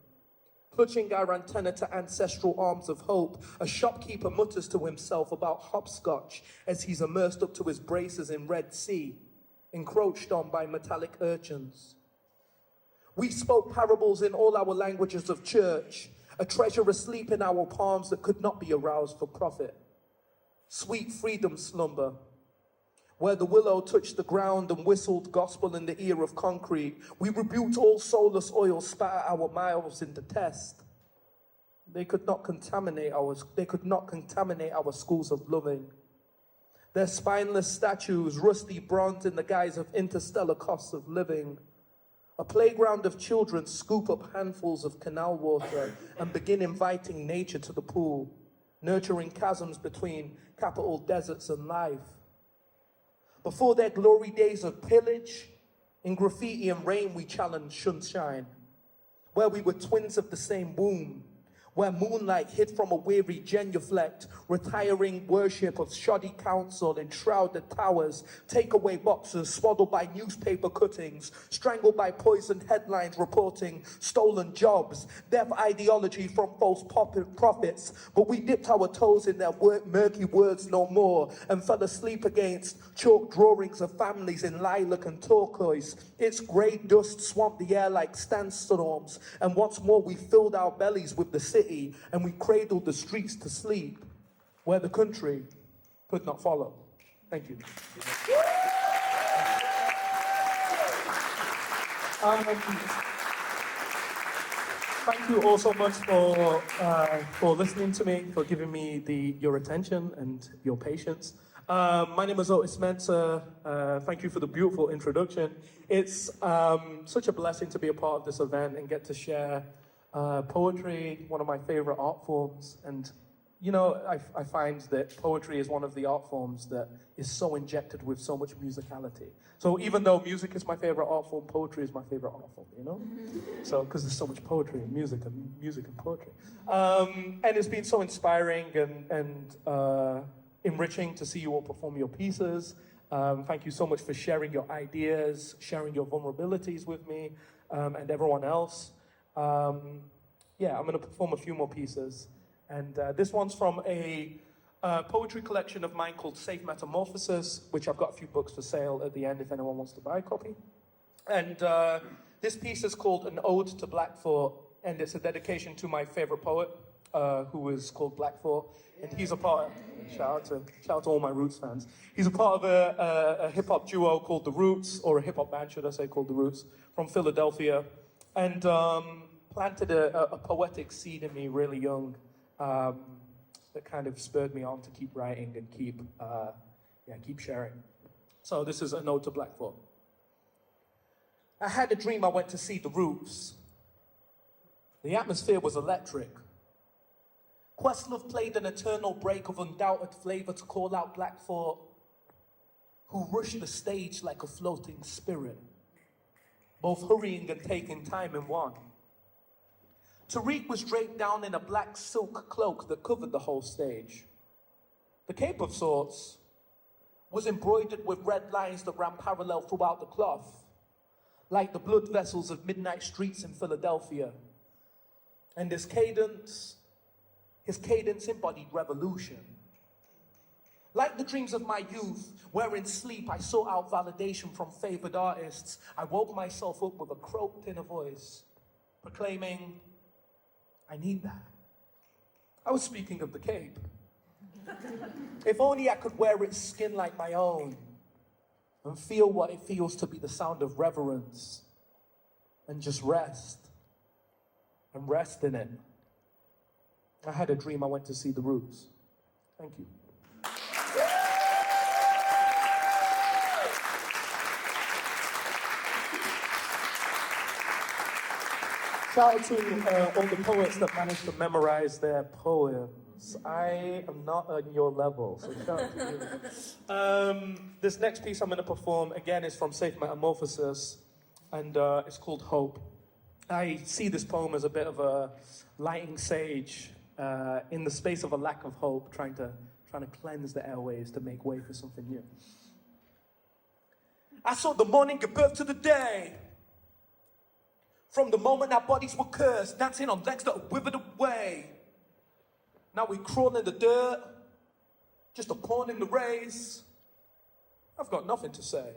Clutching our antenna to ancestral arms of hope, a shopkeeper mutters to himself about hopscotch as he's immersed up to his braces in Red Sea, encroached on by metallic urchins. We spoke parables in all our languages of church, a treasure asleep in our palms that could not be aroused for profit. Sweet freedom slumber, where the willow touched the ground and whistled gospel in the ear of concrete. We rebuked all soulless oil spat at our mouths in the test. They could not contaminate our schools of loving. Their spineless statues, rusty bronze in the guise of interstellar costs of living. A playground of children scoop up handfuls of canal water and begin inviting nature to the pool, nurturing chasms between capital deserts and life. Before their glory days of pillage, in graffiti and rain we challenged sunshine, where we were twins of the same womb, where moonlight hid from a weary genuflect, retiring worship of shoddy counsel in shrouded towers, takeaway boxes swaddled by newspaper cuttings, strangled by poisoned headlines reporting stolen jobs, deaf ideology from false prophets. But we dipped our toes in their murky words no more and fell asleep against chalk drawings of families in lilac and turquoise. Its grey dust swamped the air like sandstorms, and once more we filled our bellies with the city and we cradled the streets to sleep where the country could not follow. Thank you. Thank you all so much for listening to me, for giving me your attention and your patience. My name is Otis Mensah. Thank you for the beautiful introduction. It's such a blessing to be a part of this event and get to share poetry, one of my favorite art forms. And, you know, I find that poetry is one of the art forms that is so injected with so much musicality. So even though music is my favorite art form, poetry is my favorite art form, you know? So, because there's so much poetry and music and poetry. And it's been so inspiring and enriching to see you all perform your pieces. Thank you so much for sharing your ideas, sharing your vulnerabilities with me and everyone else. Yeah, I'm going to perform a few more pieces. And this one's from a poetry collection of mine called Safe Metamorphosis, which I've got a few books for sale at the end if anyone wants to buy a copy. And this piece is called An Ode to Blackthorpe, and it's a dedication to my favorite poet, who is called Blackthorpe. And he's a part, shout out to all my Roots fans. He's a part of a hip-hop duo called The Roots, or a hip-hop band, should I say, called The Roots, from Philadelphia. And planted a poetic seed in me really young that kind of spurred me on to keep writing and keep sharing. So this is An Ode to Blackthorpe. I had a dream I went to see the Roots. The atmosphere was electric. Questlove played an eternal break of undoubted flavor to call out Blackthorpe, who rushed the stage like a floating spirit, both hurrying and taking time in one. Tariq was draped down in a black silk cloak that covered the whole stage. The cape of sorts was embroidered with red lines that ran parallel throughout the cloth, like the blood vessels of midnight streets in Philadelphia. And his cadence embodied revolution. Like the dreams of my youth, where in sleep I sought out validation from favored artists, I woke myself up with a croaked inner voice, proclaiming, I need that. I was speaking of the cape. If only I could wear its skin like my own. and feel what it feels to be the sound of reverence and just rest and rest in it. I had a dream I went to see the Roots. Thank you. Shout out to all the poets that managed to memorize their poems. I am not on your level, so shout out to you. This next piece I'm going to perform, again, is from Safe Metamorphosis, and it's called Hope. I see this poem as a bit of a lighting sage in the space of a lack of hope, trying to cleanse the airways to make way for something new. I saw the morning give birth to the day. From the moment our bodies were cursed, dancing on legs that withered away. Now we crawl in the dirt, just a pawn in the race. I've got nothing to say.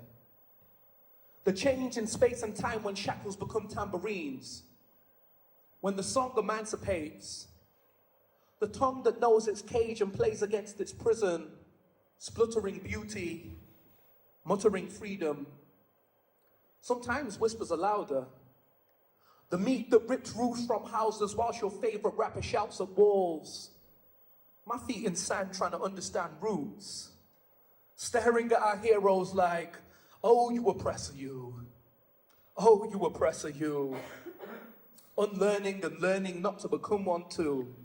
The change in space and time when shackles become tambourines. When the song emancipates. The tongue that knows its cage and plays against its prison. Spluttering beauty, muttering freedom. Sometimes whispers are louder. The meat that ripped roofs from houses whilst your favorite rapper shouts at walls. My feet in sand trying to understand roots. Staring at our heroes like, oh, you oppressor, you. Oh, you oppressor, you. Unlearning and learning not to become one too.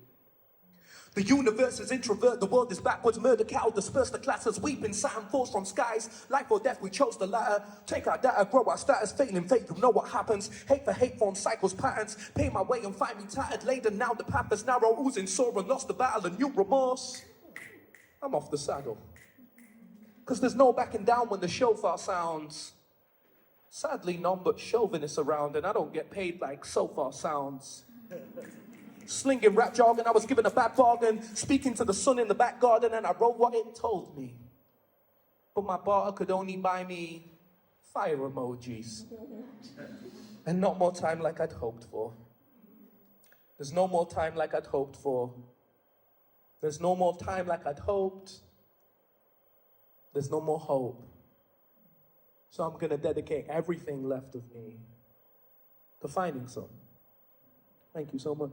The universe is introvert, the world is backwards, murder cattle disperse the classes, weeping Saturn falls from skies, life or death, we chose the latter, take our data, grow our status, failing faith, you know what happens, hate for hate form cycles, patterns, pay my way and find me tattered, laden, now the path is narrow, oozing sore and lost the battle, and new remorse, I'm off the saddle, cause there's no backing down when the shofar sounds, sadly none but chauvinists around, and I don't get paid like so far sounds. Slinging rap jargon, I was given a bad bargain, speaking to the sun in the back garden, and I wrote what it told me. But my barter could only buy me fire emojis. And not more time like I'd hoped for. There's no more time like I'd hoped for. There's no more time like I'd hoped. There's no more hope. So I'm gonna dedicate everything left of me to finding some. Thank you so much.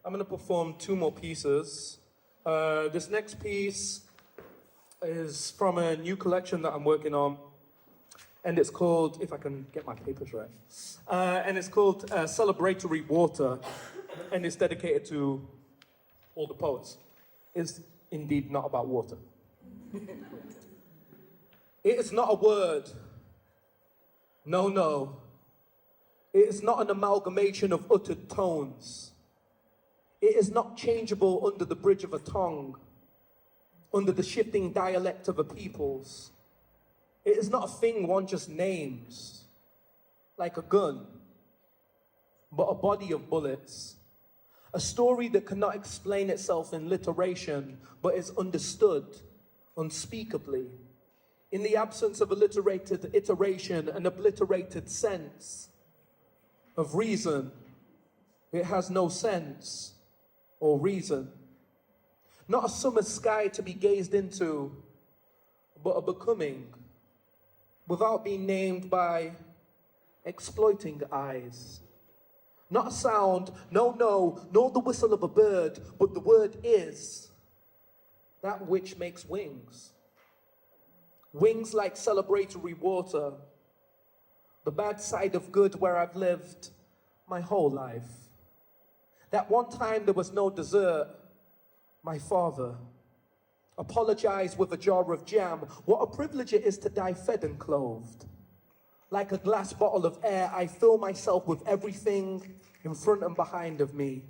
I'm going to perform two more pieces. This next piece is from a new collection that I'm working on, and it's called, if I can get my papers right, and it's called Celebratory Water, and it's dedicated to all the poets. It's indeed not about water. It is not a word. No, no. It is not an amalgamation of uttered tones. It is not changeable under the bridge of a tongue, under the shifting dialect of a people's. It is not a thing one just names, like a gun, but a body of bullets. A story that cannot explain itself in literation, but is understood unspeakably. In the absence of alliterated iteration and obliterated sense of reason, it has no sense or reason. Not a summer sky to be gazed into, but a becoming, without being named by exploiting eyes. Not a sound, no, nor the whistle of a bird, but the word is that which makes wings. Wings like celebratory water, the bad side of good where I've lived my whole life. That one time there was no dessert, my father apologized with a jar of jam. What a privilege it is to die fed and clothed. Like a glass bottle of air, I fill myself with everything in front and behind of me,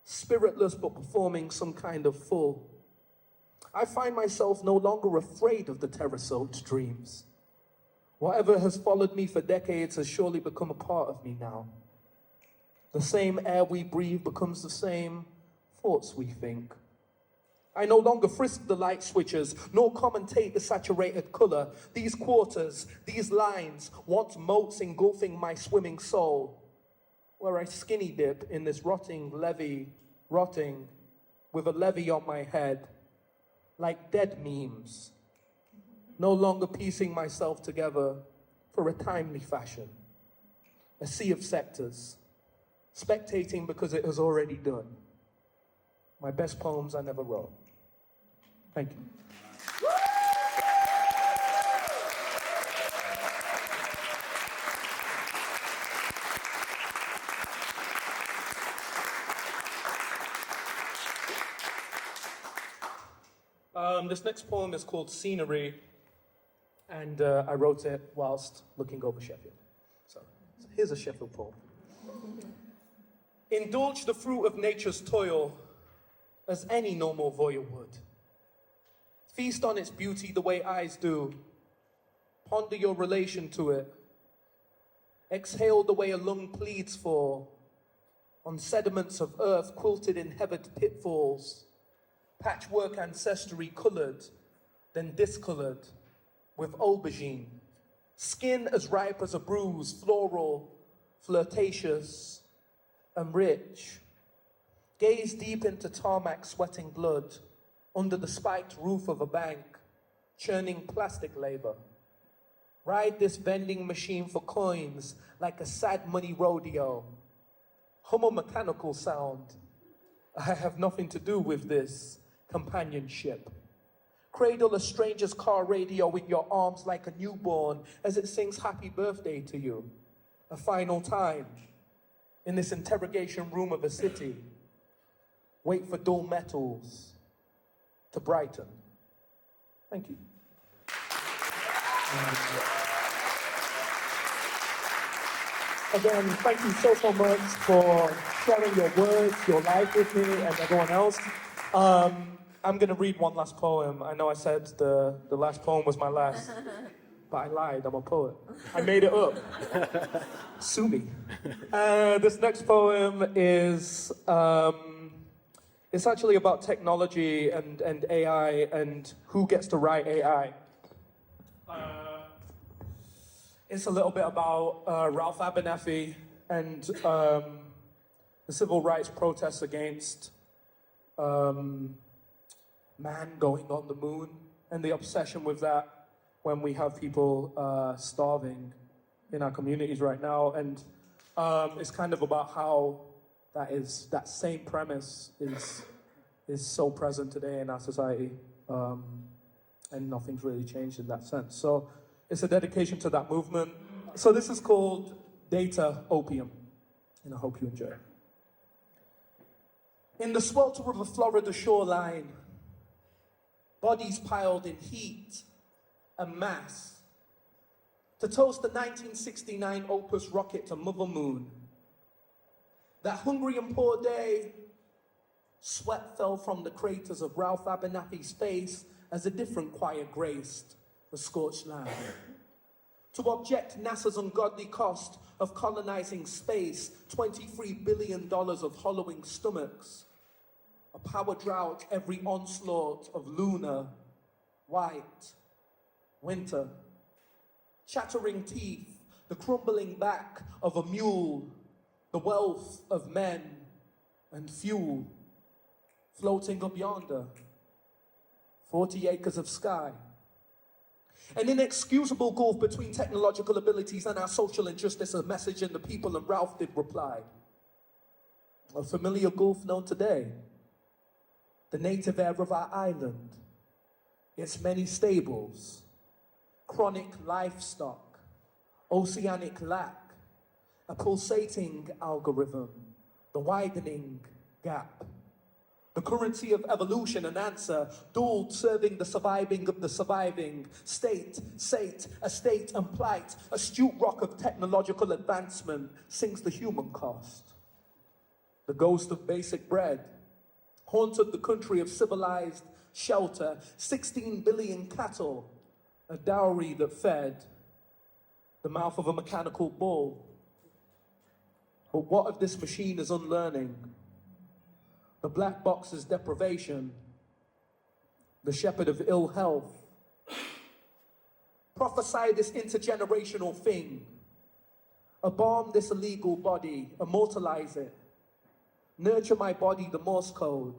spiritless but performing some kind of full. I find myself no longer afraid of the terror-soaked dreams. Whatever has followed me for decades has surely become a part of me now. The same air we breathe becomes the same thoughts we think. I no longer frisk the light switches, nor commentate the saturated color. These quarters, these lines, once moats engulfing my swimming soul, where I skinny dip in this rotting levee, rotting with a levee on my head, like dead memes, no longer piecing myself together for a timely fashion. A sea of sectors, spectating because it has already done. My best poems I never wrote. Thank you. This next poem is called Scenery, and I wrote it whilst looking over Sheffield. So here's a Sheffield poem. Indulge the fruit of nature's toil as any normal voyeur would. Feast on its beauty the way eyes do. Ponder your relation to it. Exhale the way a lung pleads for, on sediments of earth quilted in heathered pitfalls, patchwork ancestry colored, then discolored, with aubergine, skin as ripe as a bruise, floral, flirtatious, and rich. Gaze deep into tarmac sweating blood, under the spiked roof of a bank, churning plastic labor. Ride this vending machine for coins like a sad money rodeo. Hum a mechanical sound. I have nothing to do with this companionship. Cradle a stranger's car radio in your arms like a newborn as it sings happy birthday to you. A final time in this interrogation room of a city. Wait for dull metals to brighten. Thank you. Again, thank you so much for sharing your words, your life with me and everyone else. I'm going to read one last poem. I know I said the last poem was my last, but I lied. I'm a poet. I made it up. Sue me. This next poem is... it's actually about technology and AI and who gets to write AI. It's a little bit about Ralph Abernathy and the civil rights protests against man going on the moon and the obsession with that when we have people starving in our communities right now. And it's kind of about how that same premise is so present today in our society, and nothing's really changed in that sense. So it's a dedication to that movement. So this is called Data Opium, and I hope you enjoy it. In the swelter of a Florida shoreline, bodies piled in heat and mass, to toast the 1969 Opus rocket to Mother Moon. That hungry and poor day, sweat fell from the craters of Ralph Abernathy's face as a different choir graced the scorched land. To object NASA's ungodly cost of colonizing space, $23 billion of hollowing stomachs, a power drought every onslaught of lunar, white, winter, chattering teeth, the crumbling back of a mule, the wealth of men and fuel, floating up yonder, 40 acres of sky. An inexcusable gulf between technological abilities and our social injustice, a message in the people, and Ralph did reply. A familiar gulf known today, the native air of our island, its many stables, chronic livestock, oceanic lack, a pulsating algorithm, the widening gap, the currency of evolution, an answer, dual serving the surviving of the surviving, state, sate, a state and plight, astute rock of technological advancement sings the human cost. The ghost of basic bread haunted the country of civilized shelter, 16 billion cattle, a dowry that fed the mouth of a mechanical bull. But what if this machine is unlearning? The black box is deprivation, the shepherd of ill health. Prophesy this intergenerational thing. Embalm this illegal body, immortalize it. Nurture my body, the Morse code.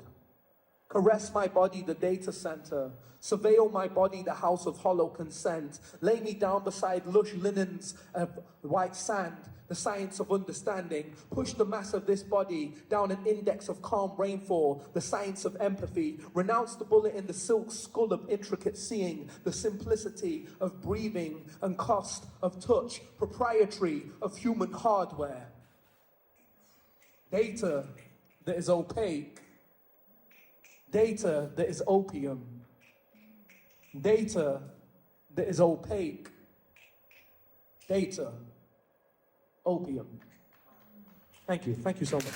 Caress my body, the data center. Surveil my body, the house of hollow consent. Lay me down beside lush linens of white sand, the science of understanding. Push the mass of this body down an index of calm rainfall, the science of empathy. Renounce the bullet in the silk skull of intricate seeing, the simplicity of breathing and cost of touch, proprietary of human hardware. Data that is opaque. Data that is opium. Data that is opaque. Data. Opium. Thank you. Thank you so much.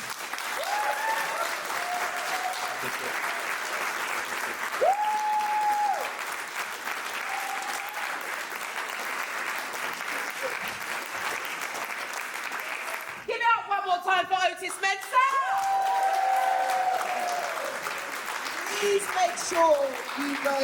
Give it up one more time for Otis Mensa! Please make sure you go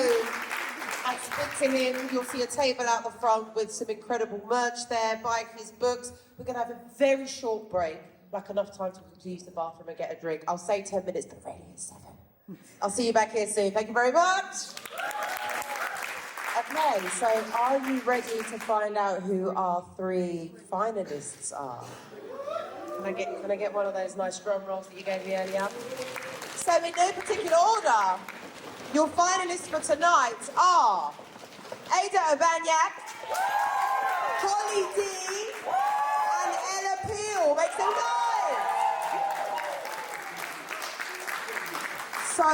and speak to him. You'll see a table out the front with some incredible merch there. Buy his books. We're going to have a very short break, like enough time to use the bathroom and get a drink. I'll say 10 minutes, but ready at 7. I'll see you back here soon. Thank you very much. Okay, so are you ready to find out who our 3 finalists are? Can I get one of those nice drum rolls that you gave me earlier? So in no particular order, your finalists for tonight are Ada Abanyak, Holly D, and Ella Peel. Make some noise! So,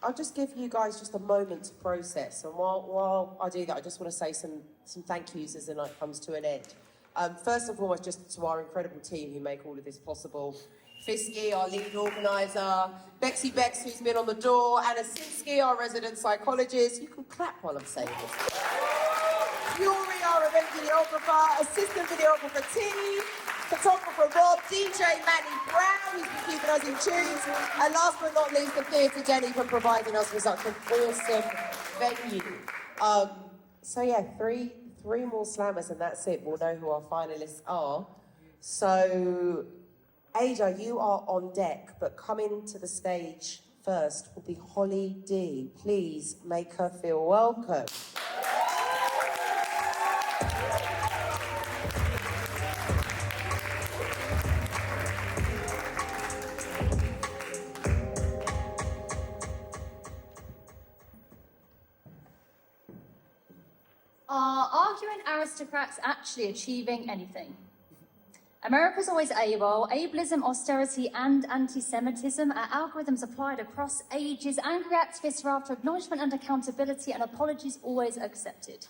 I'll just give you guys just a moment to process. And while I do that, I just want to say some thank yous as the night comes to an end. First and foremost, just to our incredible team who make all of this possible. Fisky, our lead organiser, Bexy Bex, who's been on the door, and Asinski, our resident psychologist. You can clap while I'm saying this. Fury, our event videographer, assistant videographer T, photographer Rob, DJ Manny Brown, who's been keeping us in tune, and last but not least, the theatre Jenny for providing us with such an awesome venue. So yeah, three more slammers and that's it. We'll know who our finalists are. So, Ada, you are on deck, but coming to the stage first will be Holly D. Please make her feel welcome. Are arguing aristocrats actually achieving anything? America's always AWOL, ableism, austerity, and anti-Semitism are algorithms applied across ages. Angry activists are after acknowledgement and accountability, and apologies always accepted.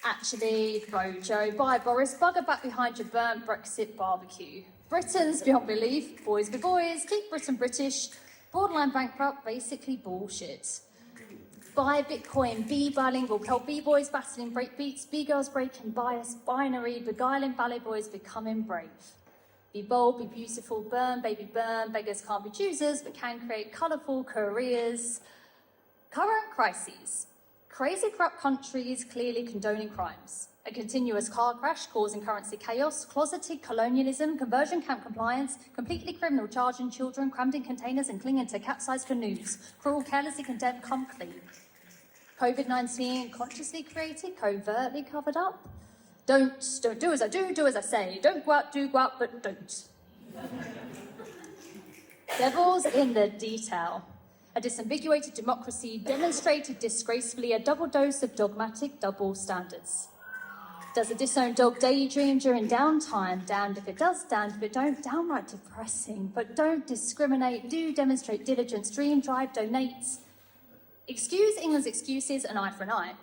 Actually, Bojo, bye Boris, bugger back behind your burnt Brexit barbecue. Britons, beyond belief, boys be boys, keep Britain British, borderline bankrupt, basically bullshit. Buy Bitcoin, be bilingual, help B-boys battling breakbeats, B-girls breaking bias, binary, beguiling ballet boys becoming brave. Be bold, be beautiful, burn, baby burn, beggars can't be choosers, but can create colourful careers. Current crises. Crazy corrupt countries clearly condoning crimes. A continuous car crash causing currency chaos, closeted colonialism, conversion camp compliance, completely criminal charging children crammed in containers and clinging to capsized canoes, cruel, carelessly condemned, come clean. COVID-19 consciously created, covertly covered up. Don't do as I do as I say. Don't go out, do go out, but don't. Devil's in the detail. A disambiguated democracy demonstrated disgracefully a double dose of dogmatic double standards. Does a disowned dog daydream during downtime? Damned if it does, damned if it don't. Downright depressing, but don't discriminate. Do demonstrate diligence, dream, drive, donate. Excuse England's excuses, an eye for an eye.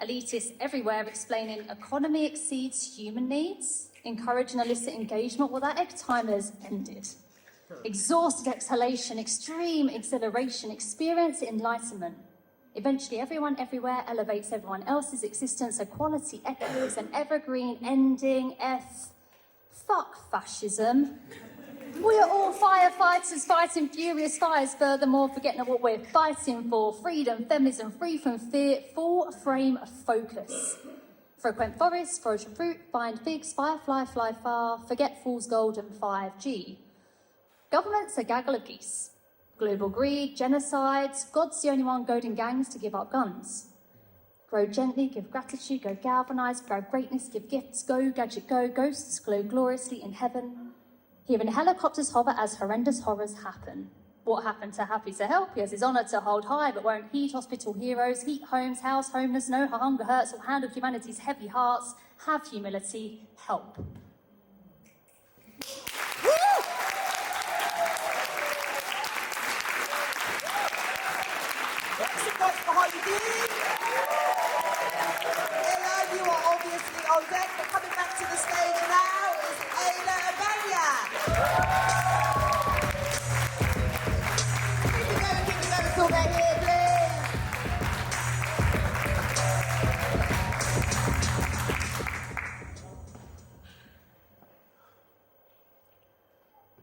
Elitists everywhere explaining economy exceeds human needs, encouraging illicit engagement. Well, that egg timer's ended. Exhausted exhalation, extreme exhilaration, experience enlightenment. Eventually, everyone everywhere elevates everyone else's existence. Equality echoes an evergreen ending. Fuck fascism. We are all firefighters fighting furious fires, furthermore forgetting what we're fighting for. Freedom, feminism, free from fear, full frame focus. Frequent forests, forage for fruit, find figs, firefly, fly far, forget fool's gold and 5G. Government's a gaggle of geese. Global greed, genocides, God's the only one goading gangs to give up guns. Grow gently, give gratitude, go galvanise, grab greatness, give gifts, go, gadget, go, ghosts glow gloriously in heaven. Hearing helicopters hover as horrendous horrors happen. What happened to happy to help? Yes, his honour to hold high, but won't heed hospital heroes, heat homes, house homeless, know how hunger hurts, or handle humanity's heavy hearts. Have humility, help. Ella, you are obviously on deck, but coming back to the stage now is Ayla Abaya. Keep it going till they're here, please.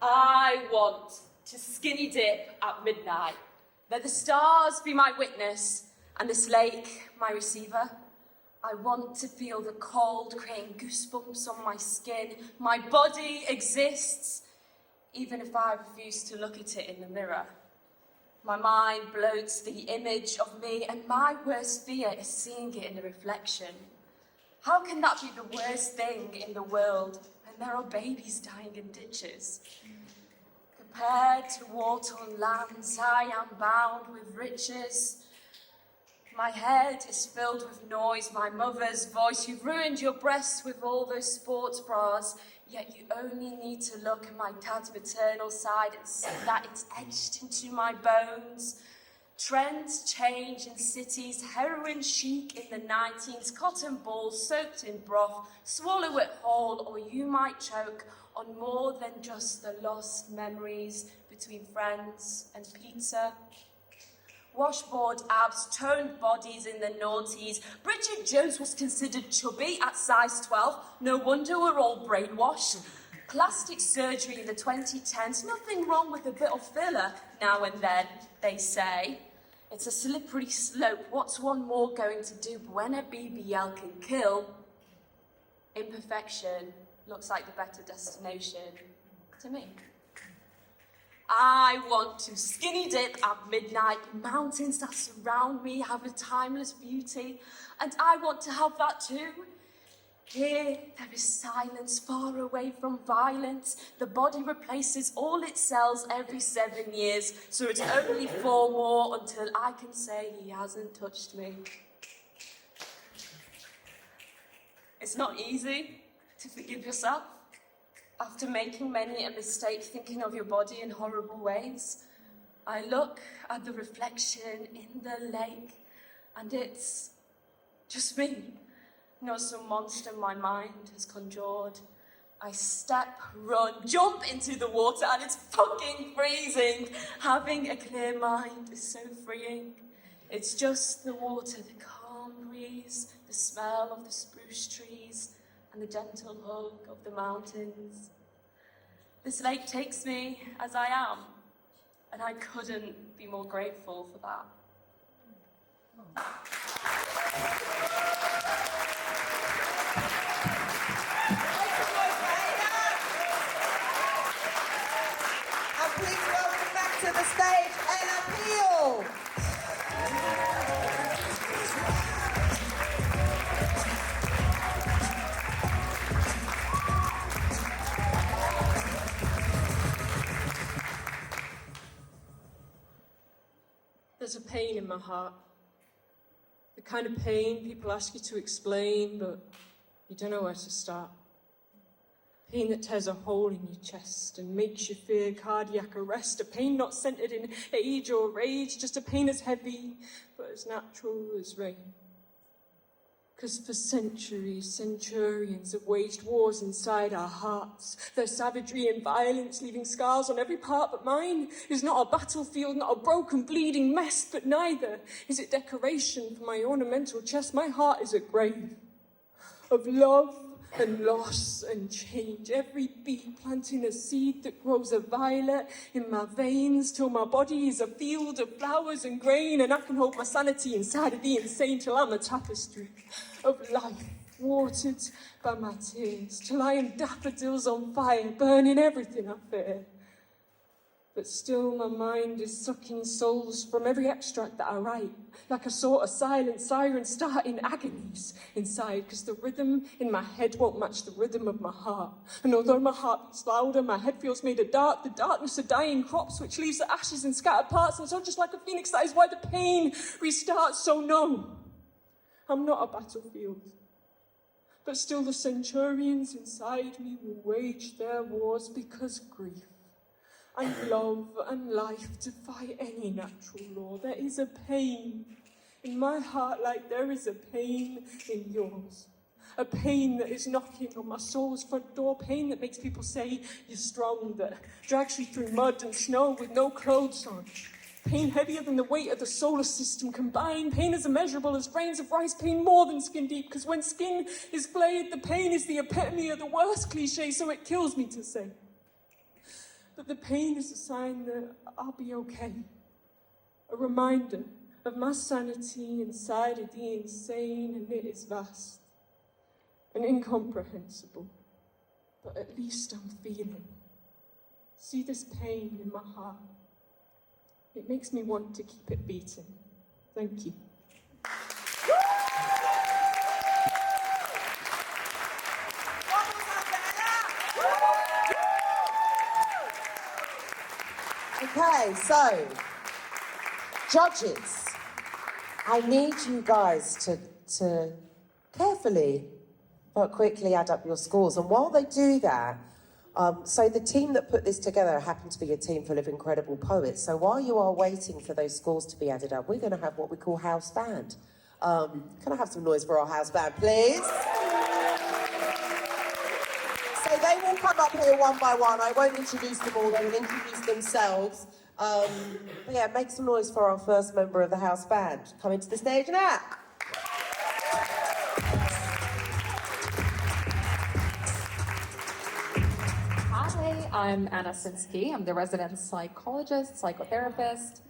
I want to skinny dip at midnight. Let the stars be my witness and this lake my receiver. I want to feel the cold creating goosebumps on my skin. My body exists, even if I refuse to look at it in the mirror. My mind bloats the image of me, and my worst fear is seeing it in the reflection. How can that be the worst thing in the world when there are babies dying in ditches? Compared to war-torn lands, I am bound with riches. My head is filled with noise, my mother's voice. You've ruined your breasts with all those sports bras, yet you only need to look at my dad's maternal side and see that it's etched into my bones. Trends change in cities, heroin chic in the 19s, cotton balls soaked in broth, swallow it whole or you might choke on more than just the lost memories between friends and pizza. Washboard abs, toned bodies in the noughties. Bridget Jones was considered chubby at size 12. No wonder we're all brainwashed. Plastic surgery in the 2010s. Nothing wrong with a bit of filler now and then, they say. It's a slippery slope. What's one more going to do when a BBL can kill? Imperfection looks like the better destination to me. I want to skinny dip at midnight. Mountains that surround me have a timeless beauty, and I want to have that too. Here, there is silence, far away from violence. The body replaces all its cells every 7 years, so it's only 4 more until I can say he hasn't touched me. It's not easy to forgive yourself after making many a mistake, thinking of your body in horrible ways. I look at the reflection in the lake, and it's just me, not some monster my mind has conjured. I step, run, jump into the water, and it's fucking freezing. Having a clear mind is so freeing. It's just the water, the calm breeze, the smell of the spruce trees, and the gentle hug of the mountains. This lake takes me as I am, and I couldn't be more grateful for that. And please welcome back to the stage, Ella Peel. There's a pain in my heart. The kind of pain people ask you to explain, but you don't know where to start. Pain that tears a hole in your chest and makes you fear cardiac arrest. A pain not centered in age or rage, just a pain as heavy, but as natural as rain. Because for centuries, centurions have waged wars inside our hearts. Their savagery and violence leaving scars on every part, but mine is not a battlefield, not a broken, bleeding mess, but neither is it decoration for my ornamental chest. My heart is a grave of love and loss and change. Every beat planting a seed that grows a violet in my veins till my body is a field of flowers and grain, and I can hold my sanity inside of the insane till I'm a tapestry of life watered by my tears, till I am daffodils on fire, burning everything I fear. But still my mind is sucking souls from every extract that I write, like a sort of silent siren starting agonies inside, because the rhythm in my head won't match the rhythm of my heart. And although my heart beats louder, my head feels made of dark, the darkness of dying crops, which leaves the ashes in scattered parts, and so just like a phoenix, that is why the pain restarts. So no, I'm not a battlefield. But still the centurions inside me will wage their wars, because grief and love and life defy any natural law. There is a pain in my heart like there is a pain in yours. A pain that is knocking on my soul's front door. Pain that makes people say you're strong, that drags you through mud and snow with no clothes on. Pain heavier than the weight of the solar system combined. Pain as immeasurable as grains of rice. Pain more than skin deep, because when skin is flayed, the pain is the epitome of the worst cliche, so it kills me to say. But the pain is a sign that I'll be okay. A reminder of my sanity inside of the insane, and it is vast and incomprehensible. But at least I'm feeling. See this pain in my heart. It makes me want to keep it beating. Thank you. Okay, so, judges, I need you guys to carefully but quickly add up your scores. And while they do that, so the team that put this together happened to be a team full of incredible poets. So while you are waiting for those scores to be added up, we're going to have what we call house band. Can I have some noise for our house band, please? So they will come up here one by one. I won't introduce them all, they will introduce themselves. But yeah, make some noise for our first member of the house band. Coming to the stage now. Hi, I'm Anna Sinsky. I'm the resident psychologist, psychotherapist,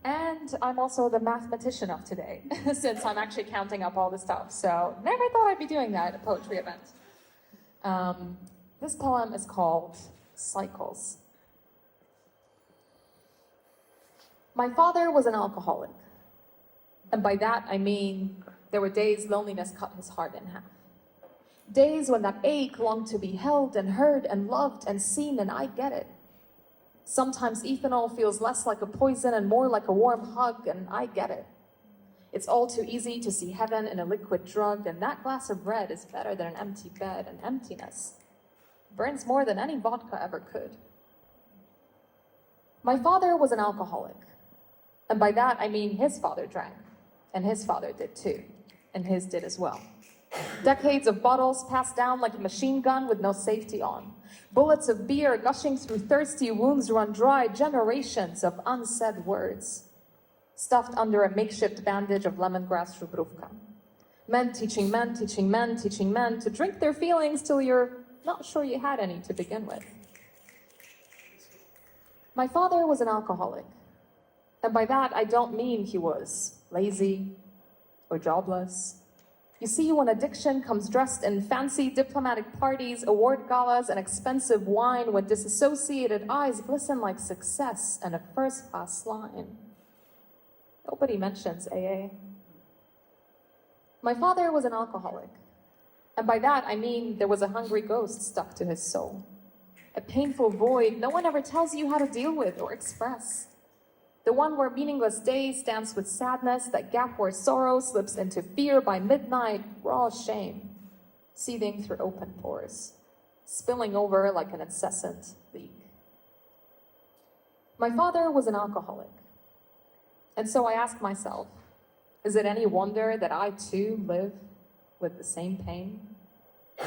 and I'm also the mathematician of today, since I'm actually counting up all the stuff. So never thought I'd be doing that at a poetry event. This poem is called Cycles. My father was an alcoholic, and by that I mean there were days loneliness cut his heart in half. Days when that ache longed to be held and heard and loved and seen, and I get it. Sometimes ethanol feels less like a poison and more like a warm hug, and I get it. It's all too easy to see heaven in a liquid drug, and that glass of red is better than an empty bed, and emptiness burns more than any vodka ever could. My father was an alcoholic, and by that I mean his father drank, and his father did too, and his did as well. Decades of bottles passed down like a machine gun with no safety on. Bullets of beer gushing through thirsty wounds run dry, generations of unsaid words, stuffed under a makeshift bandage of lemongrass shubruvka. Men teaching men, teaching men, teaching men to drink their feelings till you're not sure you had any to begin with. My father was an alcoholic, and by that I don't mean he was lazy or jobless. You see, when addiction comes dressed in fancy diplomatic parties, award galas, and expensive wine, when disassociated eyes glisten like success and a first-class line, nobody mentions AA. My father was an alcoholic, and by that I mean there was a hungry ghost stuck to his soul, a painful void no one ever tells you how to deal with or express. The one where meaningless days dance with sadness, that gap where sorrow slips into fear by midnight, raw shame, seething through open pores, spilling over like an incessant leak. My father was an alcoholic, and so I ask myself, is it any wonder that I too live with the same pain?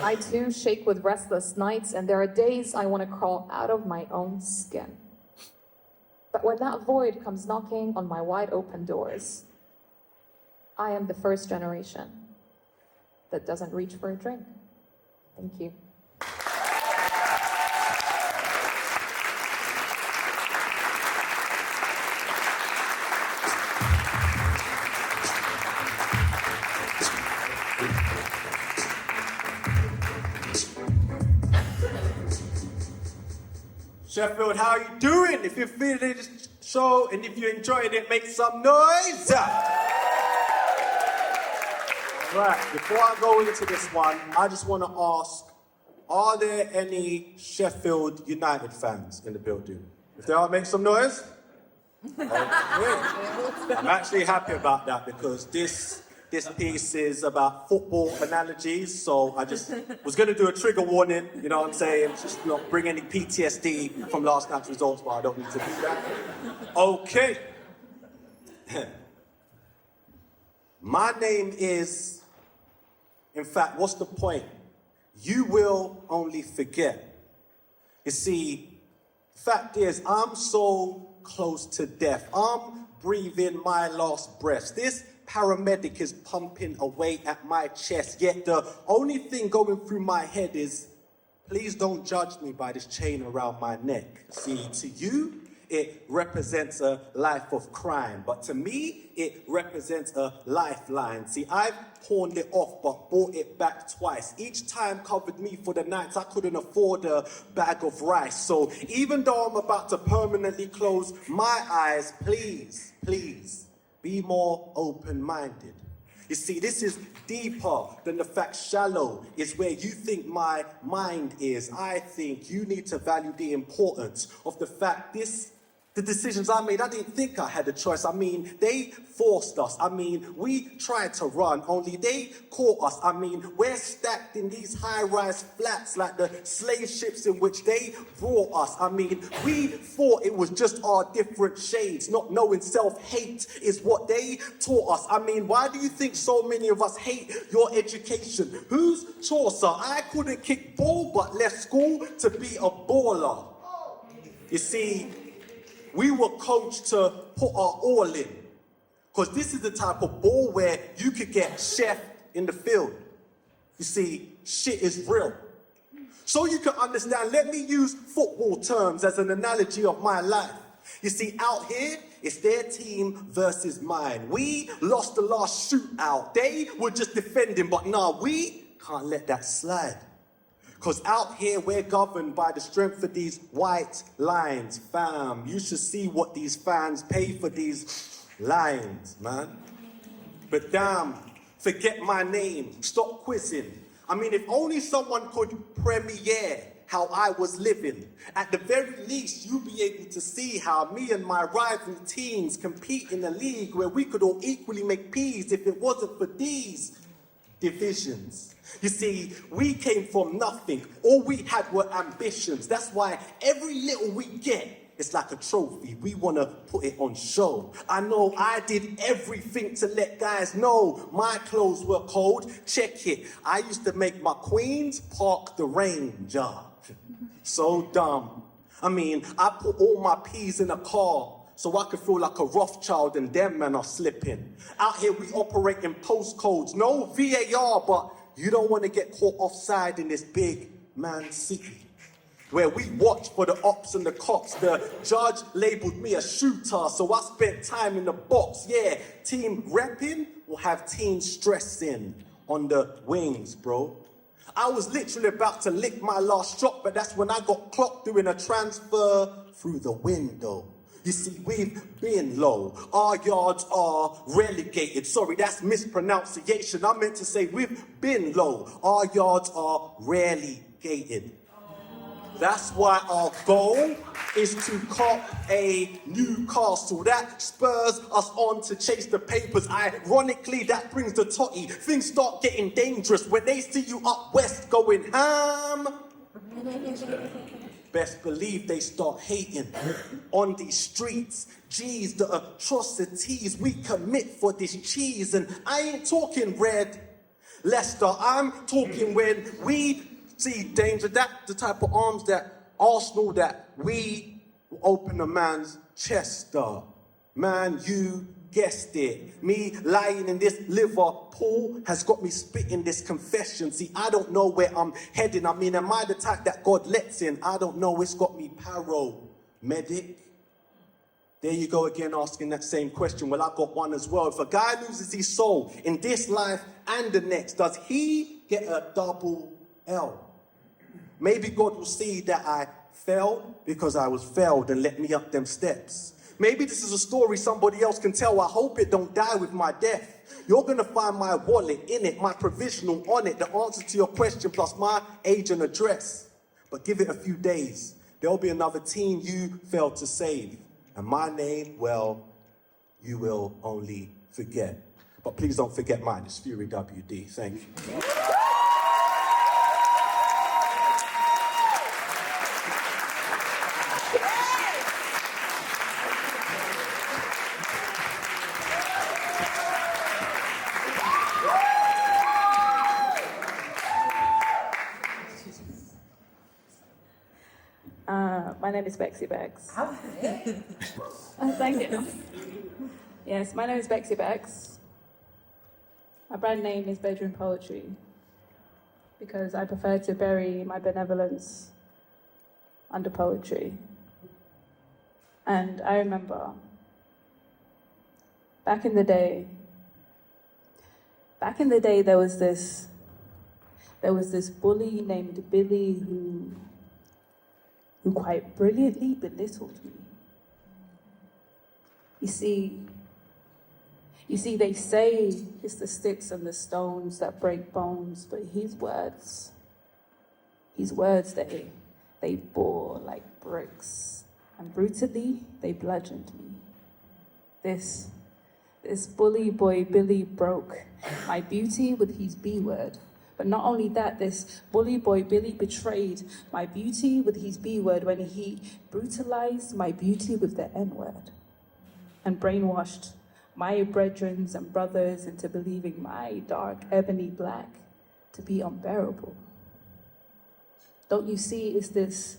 I too shake with restless nights, and there are days I want to crawl out of my own skin. But when that void comes knocking on my wide open doors, I am the first generation that doesn't reach for a drink. Thank you. Sheffield, how are you doing? If you're feeling this show and if you enjoyed it, make some noise. Right, before I go into this one, I just want to ask, are there any Sheffield United fans in the building? If there are, make some noise. Okay. I'm actually happy about that because this piece is about football analogies, so I just was going to do a trigger warning, you know what I'm saying? Just not bring any PTSD from last night's results, but I don't need to do that. Okay. My name is, in fact, what's the point? You will only forget. You see, fact is, I'm so close to death. I'm breathing my last breath. This paramedic is pumping away at my chest, yet the only thing going through my head is, please don't judge me by this chain around my neck. See, to you, it represents a life of crime, but to me, it represents a lifeline. See, I've pawned it off, but bought it back twice. Each time covered me for the nights I couldn't afford a bag of rice. So even though I'm about to permanently close my eyes, please, be more open-minded. You see, this is deeper than the fact shallow is where you think my mind is. I think you need to value the importance of the fact the decisions I made, I didn't think I had a choice. I mean, they forced us. I mean, we tried to run, only they caught us. I mean, we're stacked in these high-rise flats like the slave ships in which they brought us. I mean, we thought it was just our different shades, not knowing self-hate is what they taught us. I mean, why do you think so many of us hate your education? Who's Chaucer? I couldn't kick ball but left school to be a baller. You see, we were coached to put our all in. Because this is the type of ball where you could get chef in the field. You see, shit is real. So you can understand, let me use football terms as an analogy of my life. You see, out here, it's their team versus mine. We lost the last shootout. They were just defending, but nah, we can't let that slide. Because out here, we're governed by the strength of these white lines, fam. You should see what these fans pay for these lines, man. But damn, forget my name. Stop quizzing. I mean, if only someone could premiere how I was living. At the very least, you'll be able to see how me and my rival teams compete in a league where we could all equally make peas if it wasn't for these divisions. You see, we came from nothing. All we had were ambitions. That's why every little we get, it's like a trophy. We want to put it on show. I know I did everything to let guys know my clothes were cold. Check it. I used to make my queens park the Ranger. So dumb. I mean, I put all my peas in a car so I could feel like a Rothschild and them men are slipping. Out here we operate in postcodes, no VAR, but you don't want to get caught offside in this big man city where we watch for the ops and the cops. The judge labeled me a shooter, so I spent time in the box. Yeah, team repping will have team stressing on the wings, bro. I was literally about to lick my last shot, but that's when I got clocked doing a transfer through the window. You see, we've been low. Our yards are relegated. Sorry, that's mispronunciation. I meant to say we've been low. Our yards are rarely gated. That's why our goal is to cop a Newcastle. That spurs us on to chase the papers. Ironically, that brings the totty. Things start getting dangerous when they see you up west going ham. Best believe they start hating on these streets. Geez, the atrocities we commit for this cheese. And I ain't talking red Leicester. I'm talking when we see danger, that the type of arms that Arsenal, that we open a man's chest up. Man, you guessed it. Me lying in this Liverpool has got me spitting this confession. See, I don't know where I'm heading. I mean, am I the type that God lets in? I don't know. It's got me paramedic. There you go again, asking that same question. Well, I got one as well. If a guy loses his soul in this life and the next, does he get a double L? Maybe God will see that I failed because I was failed and let me up them steps. Maybe this is a story somebody else can tell. I hope it don't die with my death. You're gonna find my wallet in it, my provisional on it, the answer to your question plus my age and address. But give it a few days. There'll be another teen you failed to save. And my name, well, you will only forget. But please don't forget mine. It's Fury WD. Thank you. My name is Bexy Bex. Thank you. Yes, my name is Bexy Bex. My brand name is Bedroom Poetry because I prefer to bury my benevolence under poetry. And I remember back in the day, there was this bully named Billy who quite brilliantly belittled me. You see, they say it's the sticks and the stones that break bones, but his words, they bore like bricks, and brutally, they bludgeoned me. This bully boy Billy broke my beauty with his B word. But not only that, this bully boy Billy betrayed my beauty with his B word when he brutalized my beauty with the N word and brainwashed my brethren and brothers into believing my dark ebony black to be unbearable. Don't you see, it's this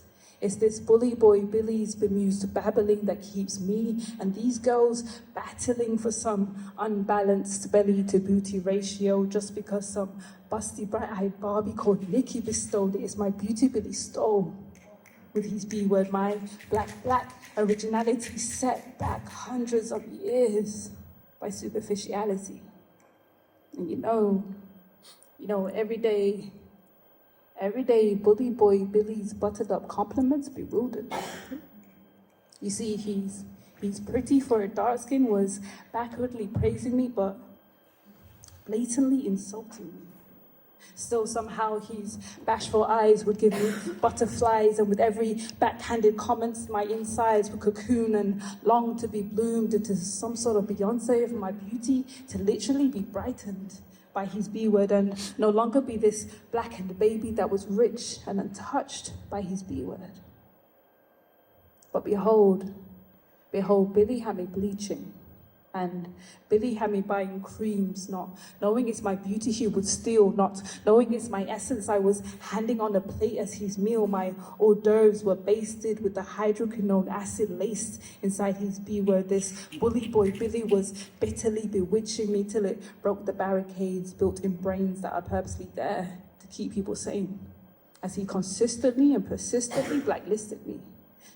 bully boy Billy's bemused babbling that keeps me and these girls battling for some unbalanced belly to booty ratio just because some busty bright-eyed Barbie called Nikki bestowed it. It's my beauty Billy stole with his B word, my black originality set back hundreds of years by superficiality. And you know, every day bully boy Billy's buttered up compliments bewildered me. You see, he's pretty for a dark skin was backwardly praising me, but blatantly insulting me. Still, somehow, his bashful eyes would give me butterflies, and with every backhanded comment, my insides would cocoon and long to be bloomed into some sort of Beyonce of my beauty, to literally be brightened by his B word and no longer be this blackened baby that was rich and untouched by his B word. But behold, Billy had me bleaching, and Billy had me buying creams, not knowing it's my beauty he would steal, not knowing it's my essence I was handing on a plate as his meal. My hors d'oeuvres were basted with the hydroquinone acid laced inside his B word. This bully boy Billy was bitterly bewitching me till it broke the barricades built in brains that are purposely there to keep people sane, as he consistently and persistently blacklisted me.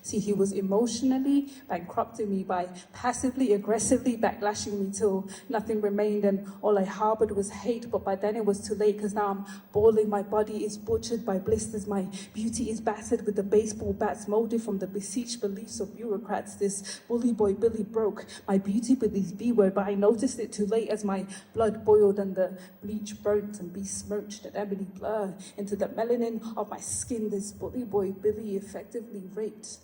See, he was emotionally bankrupting me by passively, aggressively backlashing me till nothing remained and all I harbored was hate. But by then it was too late, because now I'm bawling. My body is butchered by blisters. My beauty is battered with the baseball bats molded from the beseeched beliefs of bureaucrats. This bully boy Billy broke my beauty with his B word, but I noticed it too late as my blood boiled and the bleach burnt and besmirched and ebony blur into the melanin of my skin. This bully boy Billy effectively raped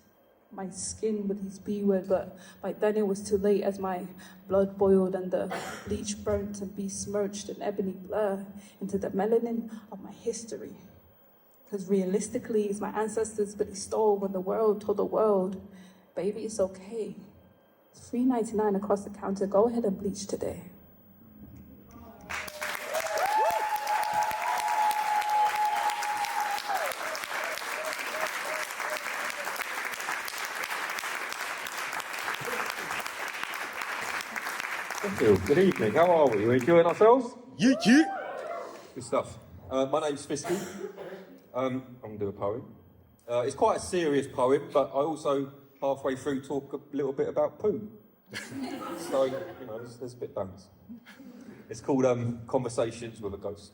my skin with his B word, but by then it was too late as my blood boiled and the bleach burnt and besmirched and ebony blur into the melanin of my history. Because realistically, it's my ancestors Billy stole when the world told the world, baby, it's okay. It's $3.99 across the counter. Go ahead and bleach today. Sheffield, good evening. How are we? We enjoying ourselves? Yeah. Good stuff. My name's Fisky. I'm going to do a poem. It's quite a serious poem, but I also, halfway through, talk a little bit about poo. So, you know, there's a bit of balance. It's called Conversations with a Ghost.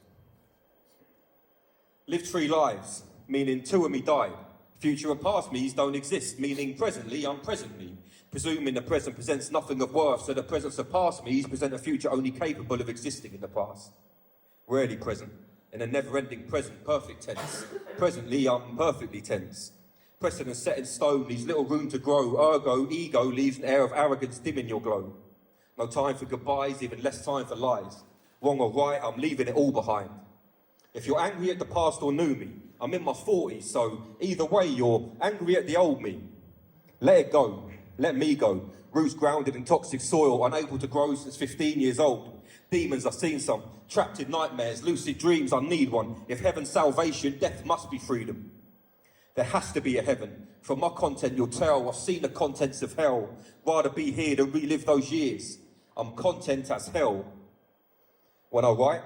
Lived 3 lives, meaning 2 of me died. Future and past me's don't exist, meaning presently I'm present me. Presuming the present presents nothing of worth, so the present surpassed me's present a future only capable of existing in the past. Rarely present, in a never-ending present, perfect tense. Presently I'm perfectly tense. Precedent set in stone leaves little room to grow, ergo ego leaves an air of arrogance dimming your glow. No time for goodbyes, even less time for lies. Wrong or right, I'm leaving it all behind. If you're angry at the past or knew me, I'm in my 40s, so either way you're angry at the old me. Let it go, let me go. Roots grounded in toxic soil, unable to grow since 15 years old. Demons, I've seen some. Trapped in nightmares, lucid dreams, I need one. If heaven's salvation, death must be freedom. There has to be a heaven. From my content you'll tell, I've seen the contents of hell. Rather be here than relive those years. I'm content as hell. When I write,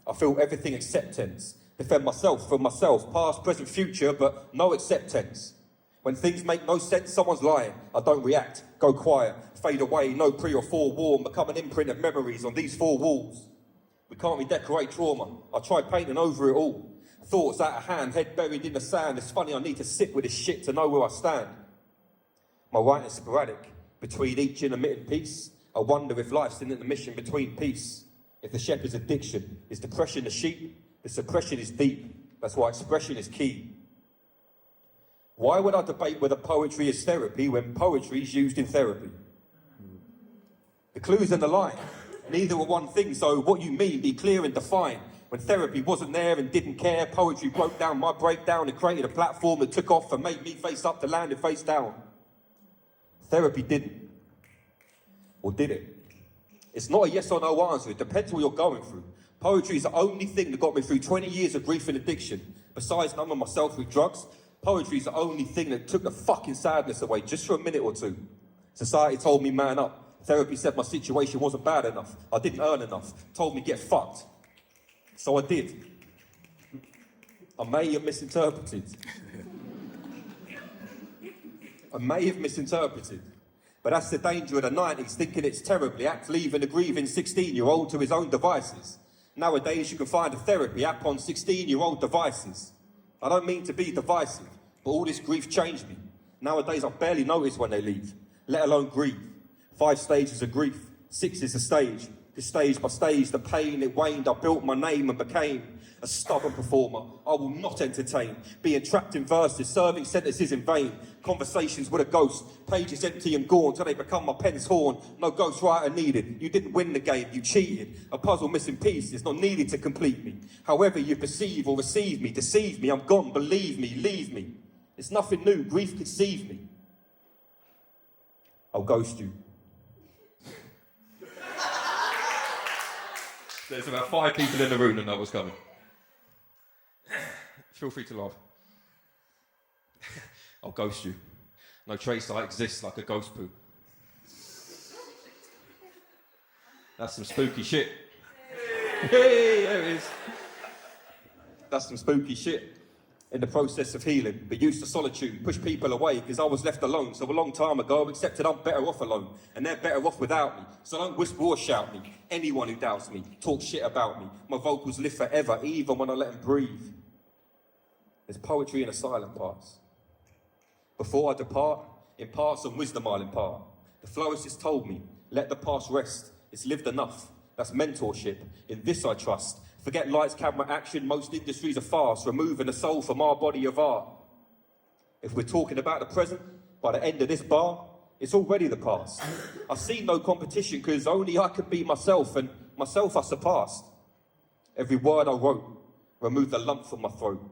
I feel everything except tense. Defend myself from myself, past, present, future, but no acceptance. When things make no sense, someone's lying. I don't react, go quiet, fade away, no pre or forewarned, become an imprint of memories on these 4 walls. We can't redecorate trauma. I try painting over it all. Thoughts out of hand, head buried in the sand. It's funny, I need to sit with this shit to know where I stand. My writing's sporadic, between each intermittent piece. I wonder if life's in the mission between peace. If the shepherd's addiction is depression the sheep, the suppression is deep. That's why expression is key. Why would I debate whether poetry is therapy when poetry is used in therapy? The clue's in the line. Neither are one thing, so what you mean, be clear and define. When therapy wasn't there and didn't care, poetry broke down my breakdown and created a platform that took off and made me face up to land and face down. Therapy didn't. Or did it? It's not a yes or no answer, it depends what you're going through. Poetry is the only thing that got me through 20 years of grief and addiction. Besides numbing myself with drugs, poetry is the only thing that took the fucking sadness away just for a minute or 2. Society told me man up. Therapy said my situation wasn't bad enough. I didn't earn enough. Told me get fucked. So I did. I may have misinterpreted. But that's the danger of the 90s, thinking it's terribly apt, leaving a grieving 16-year-old to his own devices. Nowadays you can find a therapy app on 16-year-old devices. I don't mean to be divisive, but all this grief changed me. Nowadays I barely notice when they leave, let alone grieve. 5 stages of grief, 6 is the stage. This stage by stage, the pain, it waned. I built my name and became a stubborn performer. I will not entertain being trapped in verses, serving sentences in vain. Conversations with a ghost, pages empty and gaunt till they become my pen's horn. No ghostwriter needed. You didn't win the game, you cheated. A puzzle missing pieces, not needed to complete me. However you perceive or receive me, deceive me, I'm gone, believe me, leave me. It's nothing new, grief conceive me. I'll ghost you. There's about 5 people in the room that know what's coming. Feel free to laugh. I'll ghost you. No trace I exist like a ghost poo. That's some spooky shit. Hey, there it is. That's some spooky shit. In the process of healing, but used to solitude, push people away because I was left alone. So a long time ago, I've accepted I'm better off alone, and they're better off without me. So don't whisper or shout me. Anyone who doubts me, talk shit about me. My vocals live forever, even when I let them breathe. There's poetry in the silent parts. Before I depart, impart some wisdom I'll impart. The florist has told me, let the past rest. It's lived enough. That's mentorship. In this I trust. Forget lights, camera, action. Most industries are fast, removing the soul from our body of art. If we're talking about the present, by the end of this bar, it's already the past. I've seen no competition because only I can be myself, and myself I surpassed. Every word I wrote removed the lump from my throat.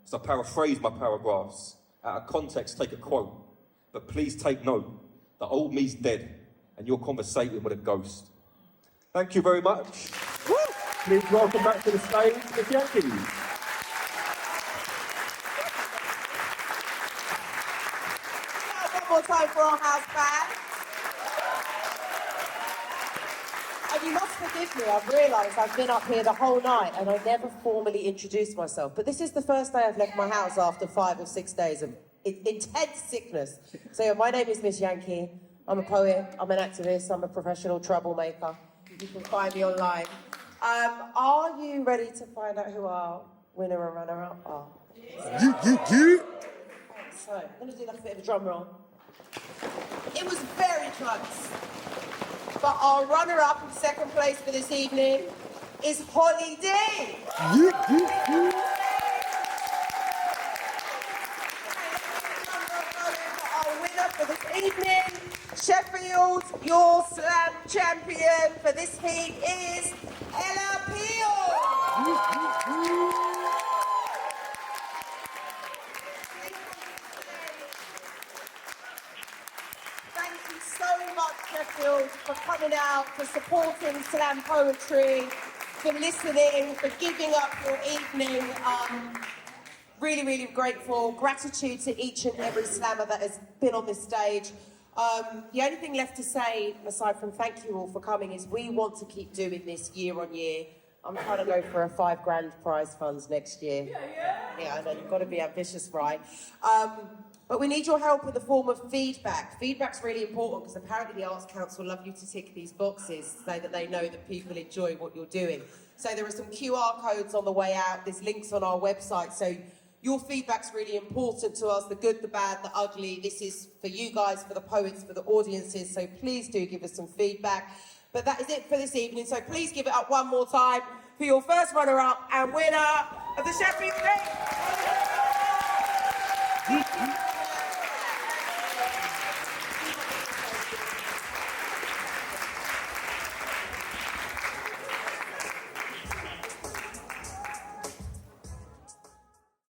So I paraphrase my paragraphs. Out of context, take a quote. But please take note, the old me's dead, and you're conversating with a ghost. Thank you very much. Woo! Please welcome back to the stage, the Yankees. One more time for our house band. And you must forgive me, I've realised I've been up here the whole night and I never formally introduced myself. But this is the first day I've left my house after 5 or 6 days of intense sickness. So yeah, my name is Miss Yankee. I'm a poet, I'm an activist, I'm a professional troublemaker. You can find me online. Are you ready to find out who our winner and runner-up are? So, I'm going to do like a bit of a drum roll. It was very close. But our runner-up in second place for this evening is Holly D. Our winner for this evening, Sheffield, your slam champion for this week is Ella Peel. Thank you so much, Sheffield, for coming out, for supporting slam poetry, for listening, for giving up your evening. Really, really grateful. Gratitude to each and every slammer that has been on this stage. The only thing left to say, aside from thank you all for coming, is we want to keep doing this year on year. I'm trying to go for a £5,000 prize funds next year. Yeah, I know, you've got to be ambitious, right? But we need your help in the form of feedback. Feedback's really important because apparently the Arts Council love you to tick these boxes so that they know that people enjoy what you're doing. So there are some QR codes on the way out. There's links on our website. So your feedback's really important to us, the good, the bad, the ugly. This is for you guys, for the poets, for the audiences. So please do give us some feedback. But that is it for this evening. So please give it up one more time for your first runner-up and winner of the Sheffield Mind.